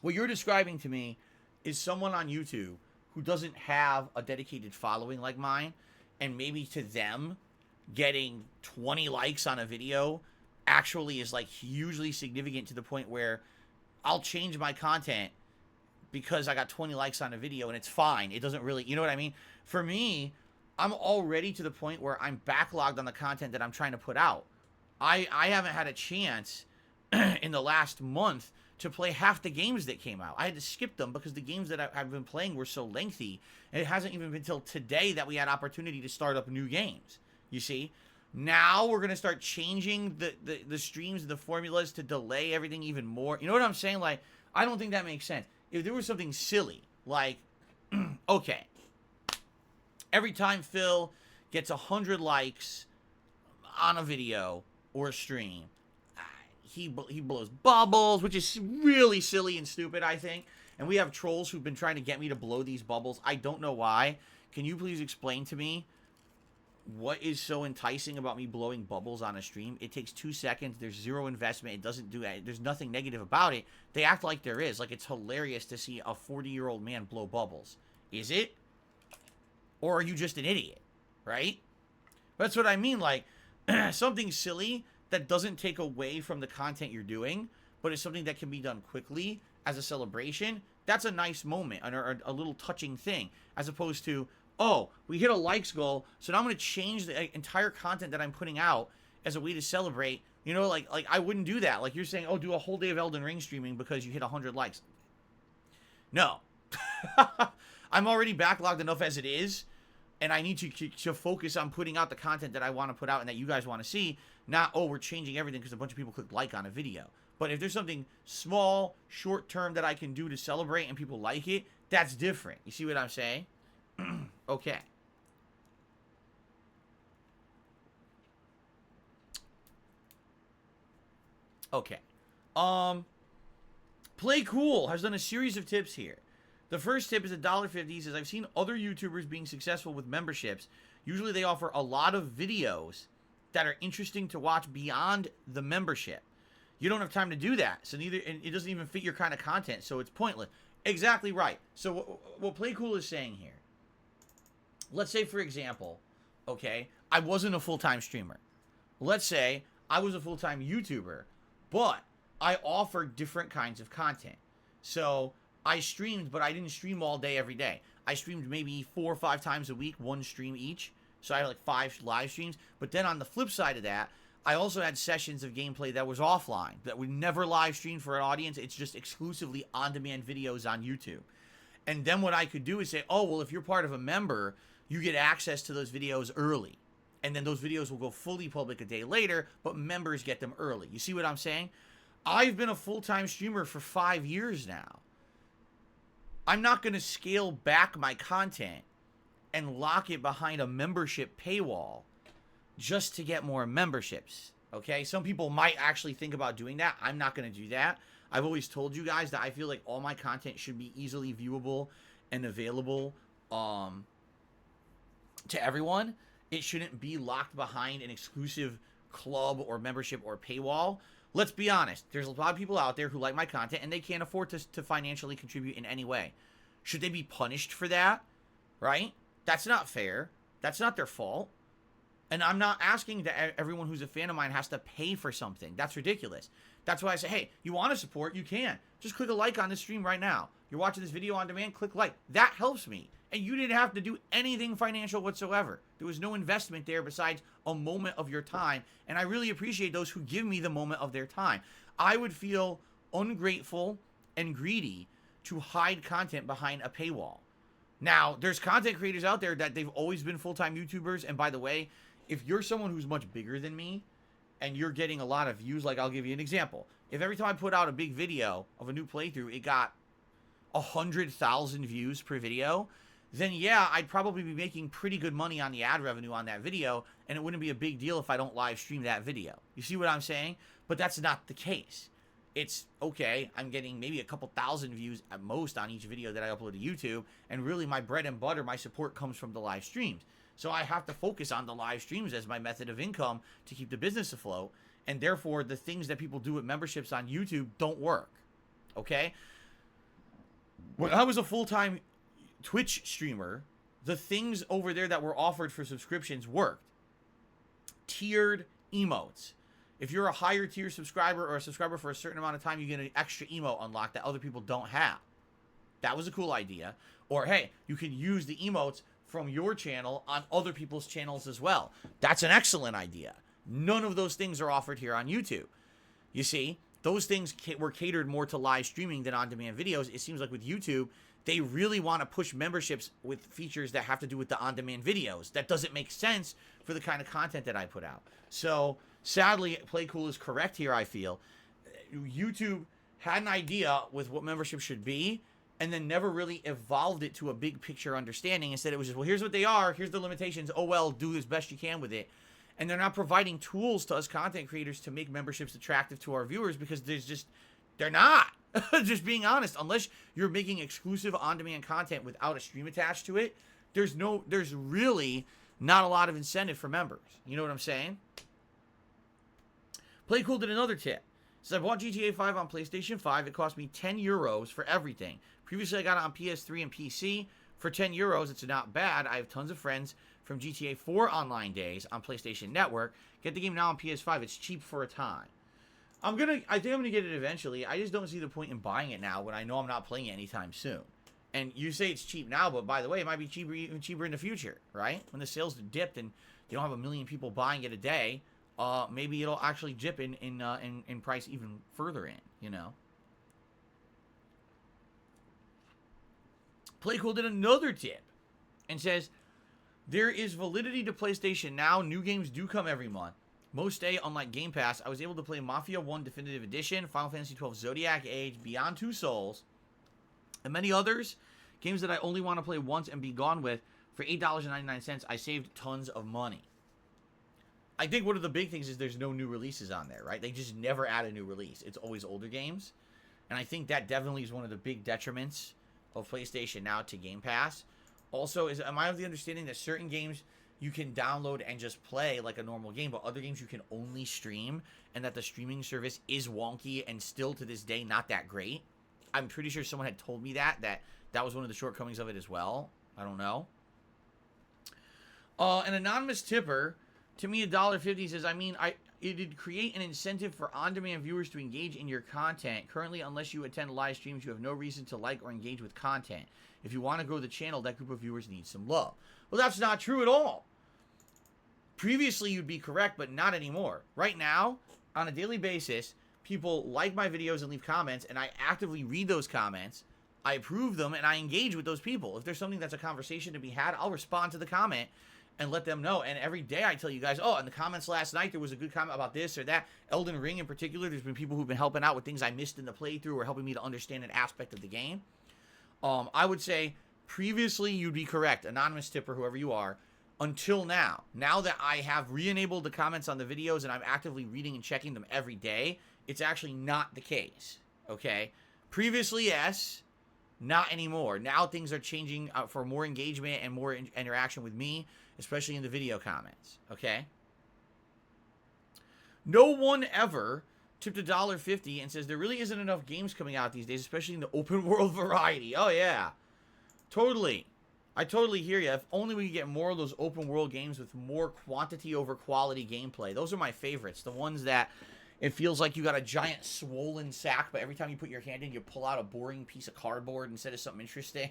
what you're describing to me is someone on YouTube who doesn't have a dedicated following like mine, and maybe to them, getting 20 likes on a video actually is like hugely significant to the point where I'll change my content because I got 20 likes on a video and it's fine. It doesn't really, you know what I mean? For me, I'm already to the point where I'm backlogged on the content that I'm trying to put out. I haven't had a chance in the last month to play half the games that came out. I had to skip them because the games that I've been playing were so lengthy, and it hasn't even been until today that we had opportunity to start up new games. You see? Now we're going to start changing the streams and the formulas to delay everything even more. You know what I'm saying? Like, I don't think that makes sense. If there was something silly, like, okay, every time Phil gets 100 likes on a video or a stream, he blows bubbles, which is really silly and stupid, I think. And we have trolls who've been trying to get me to blow these bubbles. I don't know why. Can you please explain to me what is so enticing about me blowing bubbles on a stream? It takes 2 seconds. There's zero investment. It doesn't do that. There's nothing negative about it. They act like there is. Like, it's hilarious to see a 40-year-old man blow bubbles. Is it? Or are you just an idiot? Right? That's what I mean. Like, something silly that doesn't take away from the content you're doing, but it's something that can be done quickly as a celebration, that's a nice moment or a little touching thing, as opposed to, oh, we hit a likes goal, so now I'm going to change the entire content that I'm putting out as a way to celebrate. You know, like I wouldn't do that. Like you're saying, oh, do a whole day of Elden Ring streaming because you hit 100 likes. No. I'm already backlogged enough as it is, and I need to focus on putting out the content that I want to put out and that you guys want to see, not, oh, we're changing everything because a bunch of people clicked like on a video. But if there's something small, short-term that I can do to celebrate and people like it, that's different. You see what I'm saying? Okay. Okay. Play Cool has done a series of tips here. The first tip is $1.50. He says, I've seen other YouTubers being successful with memberships. Usually they offer a lot of videos that are interesting to watch beyond the membership. You don't have time to do that. So neither, and it doesn't even fit your kind of content, so it's pointless. Exactly right. So what Play Cool is saying here, let's say, for example, okay, I wasn't a full-time streamer. Let's say I was a full-time YouTuber, but I offered different kinds of content. So I streamed, but I didn't stream all day every day. I streamed maybe 4 or 5 times a week, 1 stream each. So I had like 5 live streams. But then on the flip side of that, I also had sessions of gameplay that was offline, that we never live streamed for an audience. It's just exclusively on-demand videos on YouTube. And then what I could do is say, oh, well, if you're part of a member, you get access to those videos early. And then those videos will go fully public a day later, but members get them early. You see what I'm saying? I've been a full-time streamer for 5 years now. I'm not going to scale back my content and lock it behind a membership paywall just to get more memberships, okay? Some people might actually think about doing that. I'm not going to do that. I've always told you guys that I feel like all my content should be easily viewable and available to everyone. It shouldn't be locked behind an exclusive club or membership or paywall. Let's be honest. There's a lot of people out there who like my content and they can't afford to financially contribute in any way. Should they be punished for that? Right? That's not fair. That's not their fault. And I'm not asking that everyone who's a fan of mine has to pay for something. That's ridiculous. That's why I say, hey, you want to support, you can. Just click a like on this stream right now. You're watching this video on demand, click like. That helps me. And you didn't have to do anything financial whatsoever. There was no investment there besides a moment of your time. And I really appreciate those who give me the moment of their time. I would feel ungrateful and greedy to hide content behind a paywall. Now, there's content creators out there that they've always been full-time YouTubers. And by the way, if you're someone who's much bigger than me and you're getting a lot of views, like I'll give you an example. If every time I put out a big video of a new playthrough, it got 100,000 views per video, then yeah, I'd probably be making pretty good money on the ad revenue on that video, and it wouldn't be a big deal if I don't live stream that video. You see what I'm saying? But that's not the case. It's, okay, I'm getting maybe a couple thousand views at most on each video that I upload to YouTube, and really my bread and butter, my support comes from the live streams. So I have to focus on the live streams as my method of income to keep the business afloat, and therefore the things that people do with memberships on YouTube don't work, okay? When I was a full-time Twitch streamer, the things over there that were offered for subscriptions worked. Tiered emotes. If you're a higher tier subscriber or a subscriber for a certain amount of time, you get an extra emote unlocked that other people don't have. That was a cool idea. Or, hey, you can use the emotes from your channel on other people's channels as well. That's an excellent idea. None of those things are offered here on YouTube. You see, those things were catered more to live streaming than on-demand videos. It seems like with YouTube, they really want to push memberships with features that have to do with the on-demand videos. That doesn't make sense for the kind of content that I put out. So, sadly, Play Cool is correct here, I feel. YouTube had an idea with what membership should be, and then never really evolved it to a big picture understanding. Instead, it was just, well, here's what they are, here's the limitations, oh well, do as best you can with it. And they're not providing tools to us content creators to make memberships attractive to our viewers, because they're not. Just being honest, unless you're making exclusive on-demand content without a stream attached to it, there's really not a lot of incentive for members. You know what I'm saying? Play Cool did another tip. Says, I bought GTA 5 on PlayStation 5. It cost me 10 euros for everything. Previously, I got it on PS3 and PC. For 10 euros, it's not bad. I have tons of friends from GTA 4 online days on PlayStation Network. Get the game now on PS5. It's cheap for a time. I think I'm gonna get it eventually. I just don't see the point in buying it now when I know I'm not playing it anytime soon. And you say it's cheap now, but by the way, it might be cheaper, even cheaper in the future, right? When the sales dipped and you don't have a million people buying it a day, maybe it'll actually dip in price even further in, you know. Playcool did another tip and says, there is validity to PlayStation Now. New games do come every month. Most day, unlike Game Pass, I was able to play Mafia 1 Definitive Edition, Final Fantasy 12 Zodiac Age, Beyond Two Souls, and many others. Games that I only want to play once and be gone with. For $8.99, I saved tons of money. I think one of the big things is there's no new releases on there, right? They just never add a new release. It's always older games. And I think that definitely is one of the big detriments of PlayStation Now to Game Pass. Also, am I of the understanding that certain games you can download and just play like a normal game, but other games you can only stream, and that the streaming service is wonky and still to this day not that great? I'm pretty sure someone had told me that was one of the shortcomings of it as well. I don't know. An anonymous tipper, to me, $1.50 says, it'd create an incentive for on-demand viewers to engage in your content. Currently, unless you attend live streams, you have no reason to like or engage with content. If you want to grow the channel, that group of viewers needs some love. Well, that's not true at all. Previously, you'd be correct, but not anymore. Right now, on a daily basis, people like my videos and leave comments, and I actively read those comments. I approve them, and I engage with those people. If there's something that's a conversation to be had, I'll respond to the comment and let them know. And every day I tell you guys, in the comments last night, there was a good comment about this or that. Elden Ring in particular, there's been people who've been helping out with things I missed in the playthrough or helping me to understand an aspect of the game. I would say previously you'd be correct, anonymous tipper, whoever you are, until now. Now that I have re-enabled the comments on the videos and I'm actively reading and checking them every day, it's actually not the case, okay? Previously, yes, not anymore. Now things are changing for more engagement and more interaction with me, especially in the video comments, okay? No one ever tipped $1.50 and says there really isn't enough games coming out these days, especially in the open world variety. Oh, yeah. Totally. I totally hear you. If only we could get more of those open world games with more quantity over quality gameplay. Those are my favorites. The ones that it feels like you got a giant swollen sack, but every time you put your hand in, you pull out a boring piece of cardboard instead of something interesting.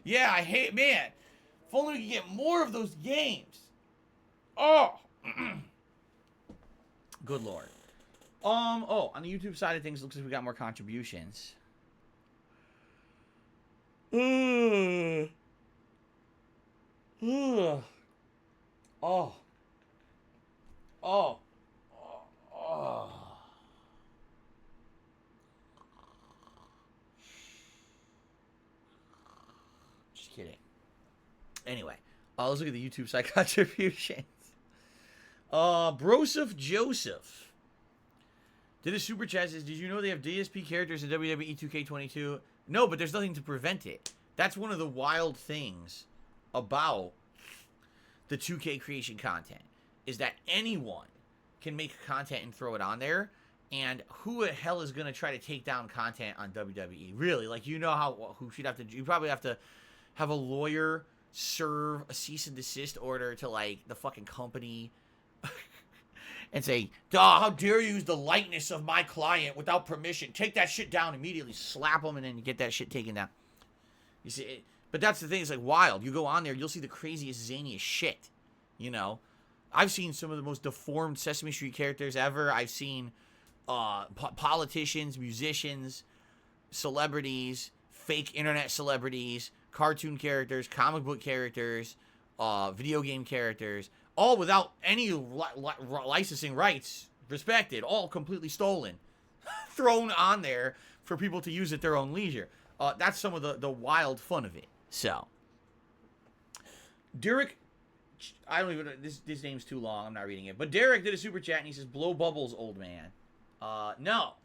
Yeah, man. If only we could get more of those games. Oh. Good Lord. On the YouTube side of things, looks like we got more contributions. Oh. Just kidding. Anyway, let's look at the YouTube side contributions. Broseph Joseph did a super chat, says, did you know they have DSP characters in WWE 2K22? No, but there's nothing to prevent it. That's one of the wild things about the 2K creation content, is that anyone can make content and throw it on there, and who the hell is going to try to take down content on WWE? Really? Like, you know who should have to, you probably have to have a lawyer serve a cease and desist order to, like, the fucking company and say, how dare you use the likeness of my client without permission? Take that shit down immediately. Slap them, and then you get that shit taken down. You see, but that's the thing. It's like wild. You go on there, you'll see the craziest, zaniest shit. You know, I've seen some of the most deformed Sesame Street characters ever. I've seen politicians, musicians, celebrities, fake internet celebrities, cartoon characters, comic book characters, video game characters, all without any licensing rights respected, all completely stolen, thrown on there for people to use at their own leisure. That's some of the wild fun of it. So, Derek, I don't even, this name's too long, I'm not reading it, but Derek did a super chat and he says, blow bubbles, old man. No.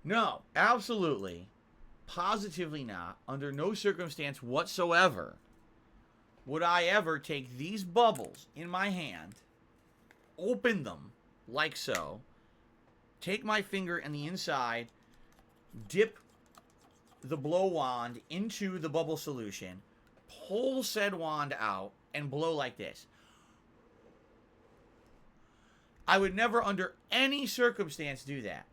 No, absolutely, positively not. Under no circumstance whatsoever would I ever take these bubbles in my hand, open them like so, take my finger and the inside, dip the blow wand into the bubble solution, pull said wand out and blow like this. I would never, under any circumstance, do that.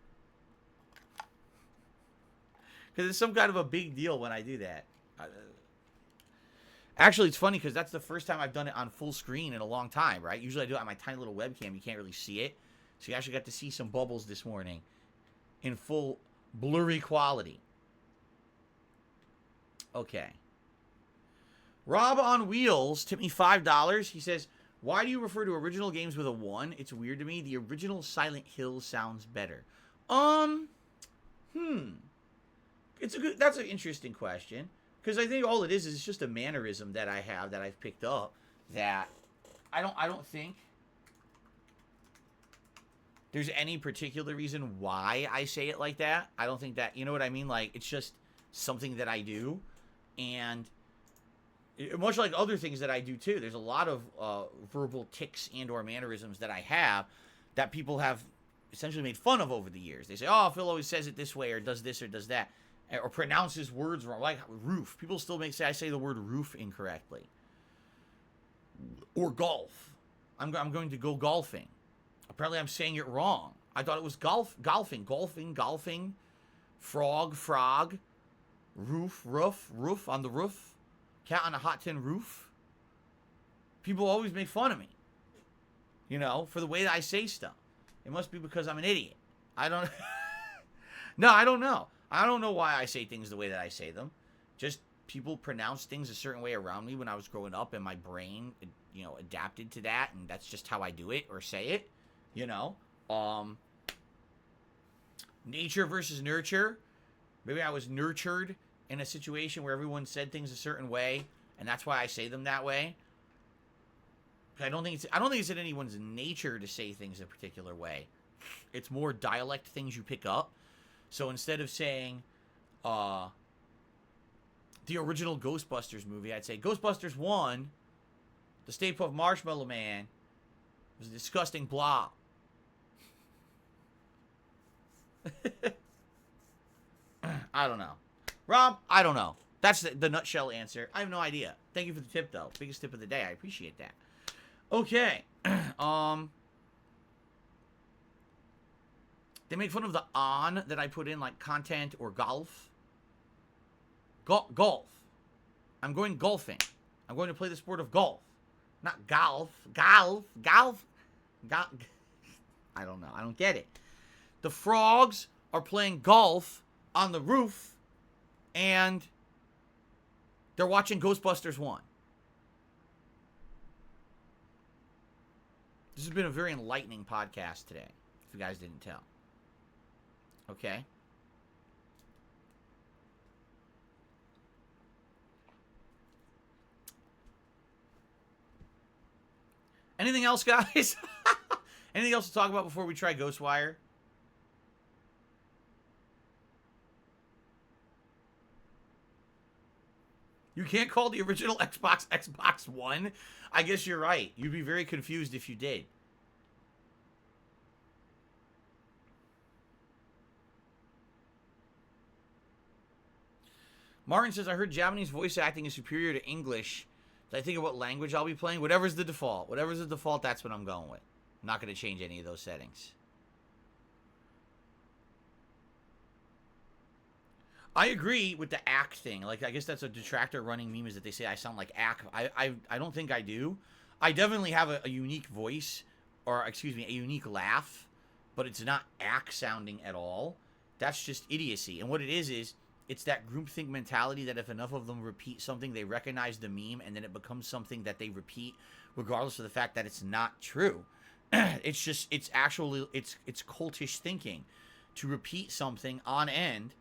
Because it's some kind of a big deal when I do that. Actually, it's funny because that's the first time I've done it on full screen in a long time, right? Usually I do it on my tiny little webcam. You can't really see it. So you actually got to see some bubbles this morning in full blurry quality. Okay. Rob on Wheels tipped me $5. He says, why do you refer to original games with a 1? It's weird to me. The original Silent Hill sounds better. That's an interesting question. Because I think all it is just a mannerism that I have that I've picked up that I don't think there's any particular reason why I say it like that. I don't think that, you know what I mean? Like, it's just something that I do. And much like other things that I do too, there's a lot of verbal tics and or mannerisms that I have that people have essentially made fun of over the years. They say, oh, Phil always says it this way or does this or does that. Or pronounces words wrong, like roof. People still say I say the word roof incorrectly. Or golf. I'm going to go golfing. Apparently I'm saying it wrong. I thought it was golfing, frog, roof, on the roof, cat on a hot tin roof. People always make fun of me, you know, for the way that I say stuff. It must be because I'm an idiot. I don't know. I don't know why I say things the way that I say them. Just people pronounce things a certain way around me when I was growing up, and my brain, you know, adapted to that, and that's just how I do it or say it, you know. Nature versus nurture. Maybe I was nurtured in a situation where everyone said things a certain way, and that's why I say them that way. I don't think it's in anyone's nature to say things a particular way. It's more dialect things you pick up. So instead of saying the original Ghostbusters movie, I'd say Ghostbusters 1, the Stay Puft Marshmallow Man was a disgusting blob. I don't know. Rob, I don't know. That's the nutshell answer. I have no idea. Thank you for the tip, though. Biggest tip of the day. I appreciate that. Okay. They make fun of the on that I put in, like content or golf. Golf. I'm going golfing. I'm going to play the sport of golf. Not golf. Golf. I don't know. I don't get it. The frogs are playing golf on the roof, and they're watching Ghostbusters 1. This has been a very enlightening podcast today, if you guys didn't tell. Okay. Anything else, guys? Anything else to talk about before we try Ghostwire? You can't call the original Xbox One? I guess you're right. You'd be very confused if you did. Martin says, I heard Japanese voice acting is superior to English. Did I think of what language I'll be playing? Whatever's the default. Whatever's the default, that's what I'm going with. I'm not going to change any of those settings. I agree with the ack thing. Like, I guess that's a detractor running meme is that they say I sound like ack. I don't think I do. I definitely have a unique voice, or excuse me, a unique laugh, but it's not ack sounding at all. That's just idiocy. And what it is it's that groupthink mentality that if enough of them repeat something, they recognize the meme, and then it becomes something that they repeat, regardless of the fact that it's not true. It's cultish thinking to repeat something on end.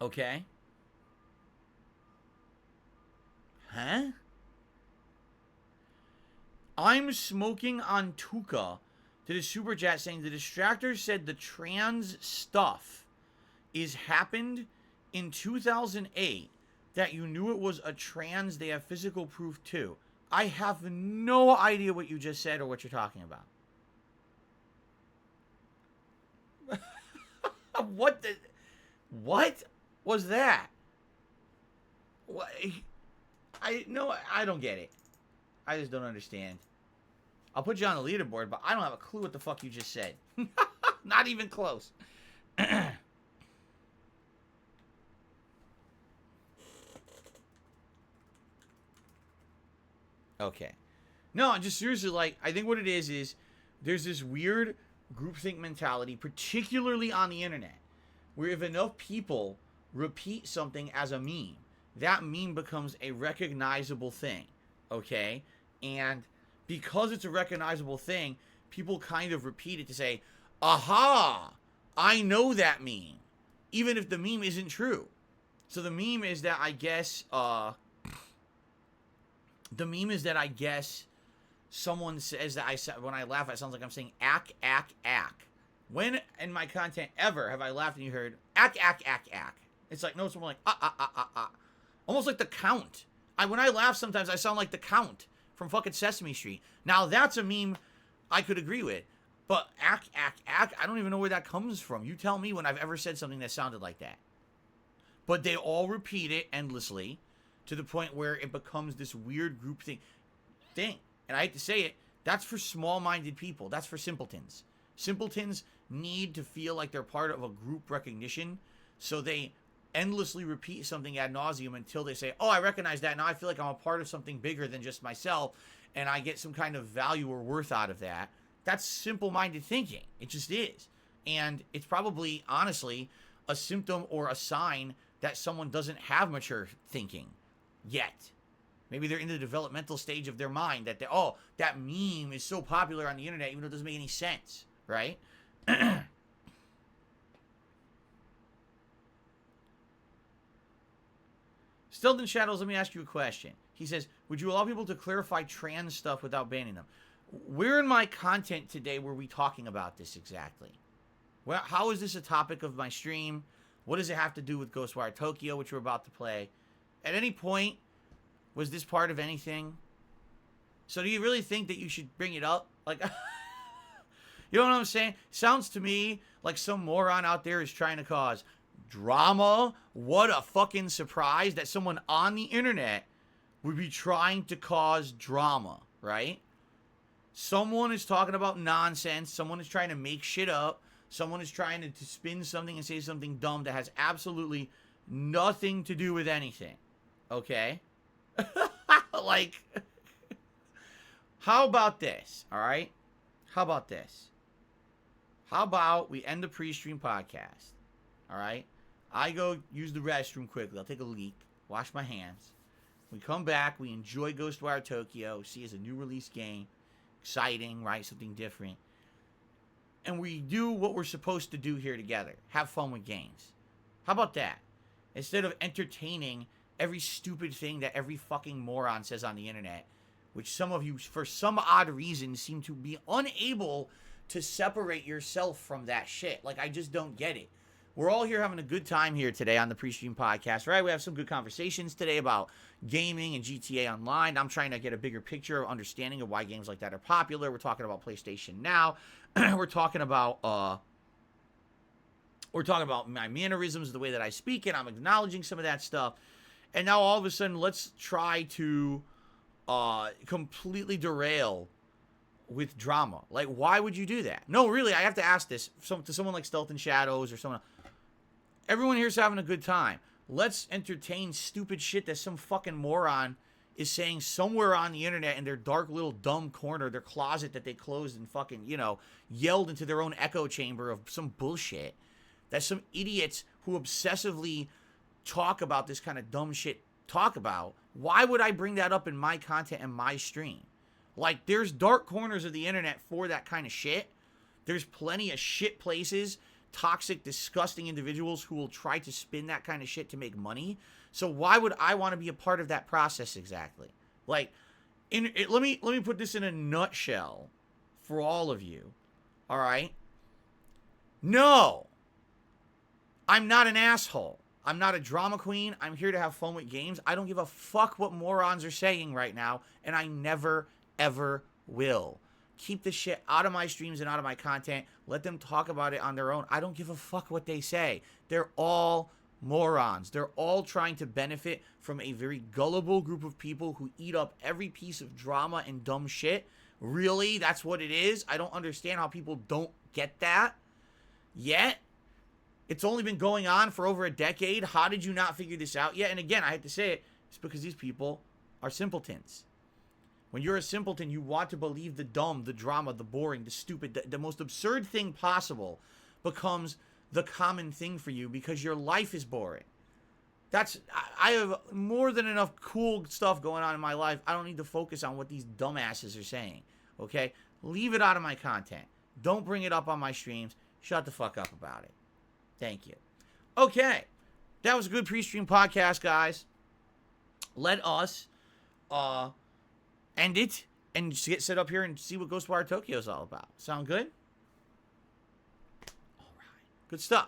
Okay. Huh? I'm smoking on Tuca. Did a super chat saying the distractor said the trans stuff is happened in 2008, that you knew it was a trans, they have physical proof too. I have no idea what you just said or what you're talking about. What was that? What? I don't get it. I just don't understand. I'll put you on the leaderboard, but I don't have a clue what the fuck you just said. Not even close. Okay. No, I'm just seriously, like, I think what it is there's this weird groupthink mentality, particularly on the internet, where if enough people repeat something as a meme, that meme becomes a recognizable thing, okay? And because it's a recognizable thing, people kind of repeat it to say, aha, I know that meme, even if the meme isn't true. So the meme is that I guess, someone says that when I laugh, it sounds like I'm saying ack, ack, ack. When in my content ever have I laughed and you heard ack, ack, ack, ack? It's like, no, it's more like almost like the Count. When I laugh, sometimes I sound like the Count from fucking Sesame Street. Now that's a meme I could agree with, but ack, ack, ack, I don't even know where that comes from. You tell me when I've ever said something that sounded like that. But they all repeat it endlessly to the point where it becomes this weird group thing. And I hate to say it, that's for small-minded people. That's for simpletons. Simpletons need to feel like they're part of a group recognition, so they endlessly repeat something ad nauseum until they say, oh, I recognize that. Now I feel like I'm a part of something bigger than just myself, and I get some kind of value or worth out of that. That's simple-minded thinking. It just is. And it's probably, honestly, a symptom or a sign that someone doesn't have mature thinking yet. Maybe they're in the developmental stage of their mind that that meme is so popular on the internet even though it doesn't make any sense, right? Stilton Shadows, let me ask you a question. He says, would you allow people to clarify trans stuff without banning them? Where in my content today were we talking about this exactly? Well, how is this a topic of my stream? What does it have to do with Ghostwire Tokyo, which we're about to play? At any point, was this part of anything? So do you really think that you should bring it up? Like, you know what I'm saying? Sounds to me like some moron out there is trying to cause drama. What a fucking surprise that someone on the internet would be trying to cause drama, right? Someone is talking about nonsense. Someone is trying to make shit up. Someone is trying to spin something and say something dumb that has absolutely nothing to do with anything. Okay? Like, how about this, all right? How about this? How about we end the pre-stream podcast, all right? I go use the restroom quickly. I'll take a leak, wash my hands. We come back. We enjoy Ghostwire Tokyo. See, it's a new release game. Exciting, right? Something different. And we do what we're supposed to do here together. Have fun with games. How about that? Instead of entertaining every stupid thing that every fucking moron says on the internet, which some of you, for some odd reason, seem to be unable to separate yourself from that shit. Like, I just don't get it. We're all here having a good time here today on the pre-stream podcast, right? We have some good conversations today about gaming and GTA Online. I'm trying to get a bigger picture of understanding of why games like that are popular. We're talking about PlayStation Now. We're talking about my mannerisms, the way that I speak, and I'm acknowledging some of that stuff. And now all of a sudden, let's try to completely derail with drama. Like, why would you do that? No, really, I have to ask this to someone like Stealth and Shadows or someone. Everyone here's having a good time. Let's entertain stupid shit that some fucking moron is saying somewhere on the internet in their dark little dumb corner, their closet that they closed and fucking, yelled into their own echo chamber of some bullshit that some idiots who obsessively talk about this kind of dumb shit talk about. Why would I bring that up in my content and my stream? Like, there's dark corners of the internet for that kind of shit. There's plenty of shit places, toxic, disgusting individuals who will try to spin that kind of shit to make money. So why would I want to be a part of that process exactly? Like, let me put this in a nutshell for all of you. All right? No. I'm not an asshole. I'm not a drama queen. I'm here to have fun with games. I don't give a fuck what morons are saying right now, and I never, ever will. Keep the shit out of my streams and out of my content. Let them talk about it on their own. I don't give a fuck what they say. They're all morons. They're all trying to benefit from a very gullible group of people who eat up every piece of drama and dumb shit. Really? That's what it is? I don't understand how people don't get that yet. It's only been going on for over a decade. How did you not figure this out yet? And again, I have to say it, it's because these people are simpletons. When you're a simpleton, you want to believe the dumb, the drama, the boring, the stupid, the most absurd thing possible becomes the common thing for you because your life is boring. I have more than enough cool stuff going on in my life. I don't need to focus on what these dumbasses are saying, okay? Leave it out of my content. Don't bring it up on my streams. Shut the fuck up about it. Thank you. Okay. That was a good pre-stream podcast, guys. Let us end it and get set up here and see what Ghostwire Tokyo is all about. Sound good? All right. Good stuff.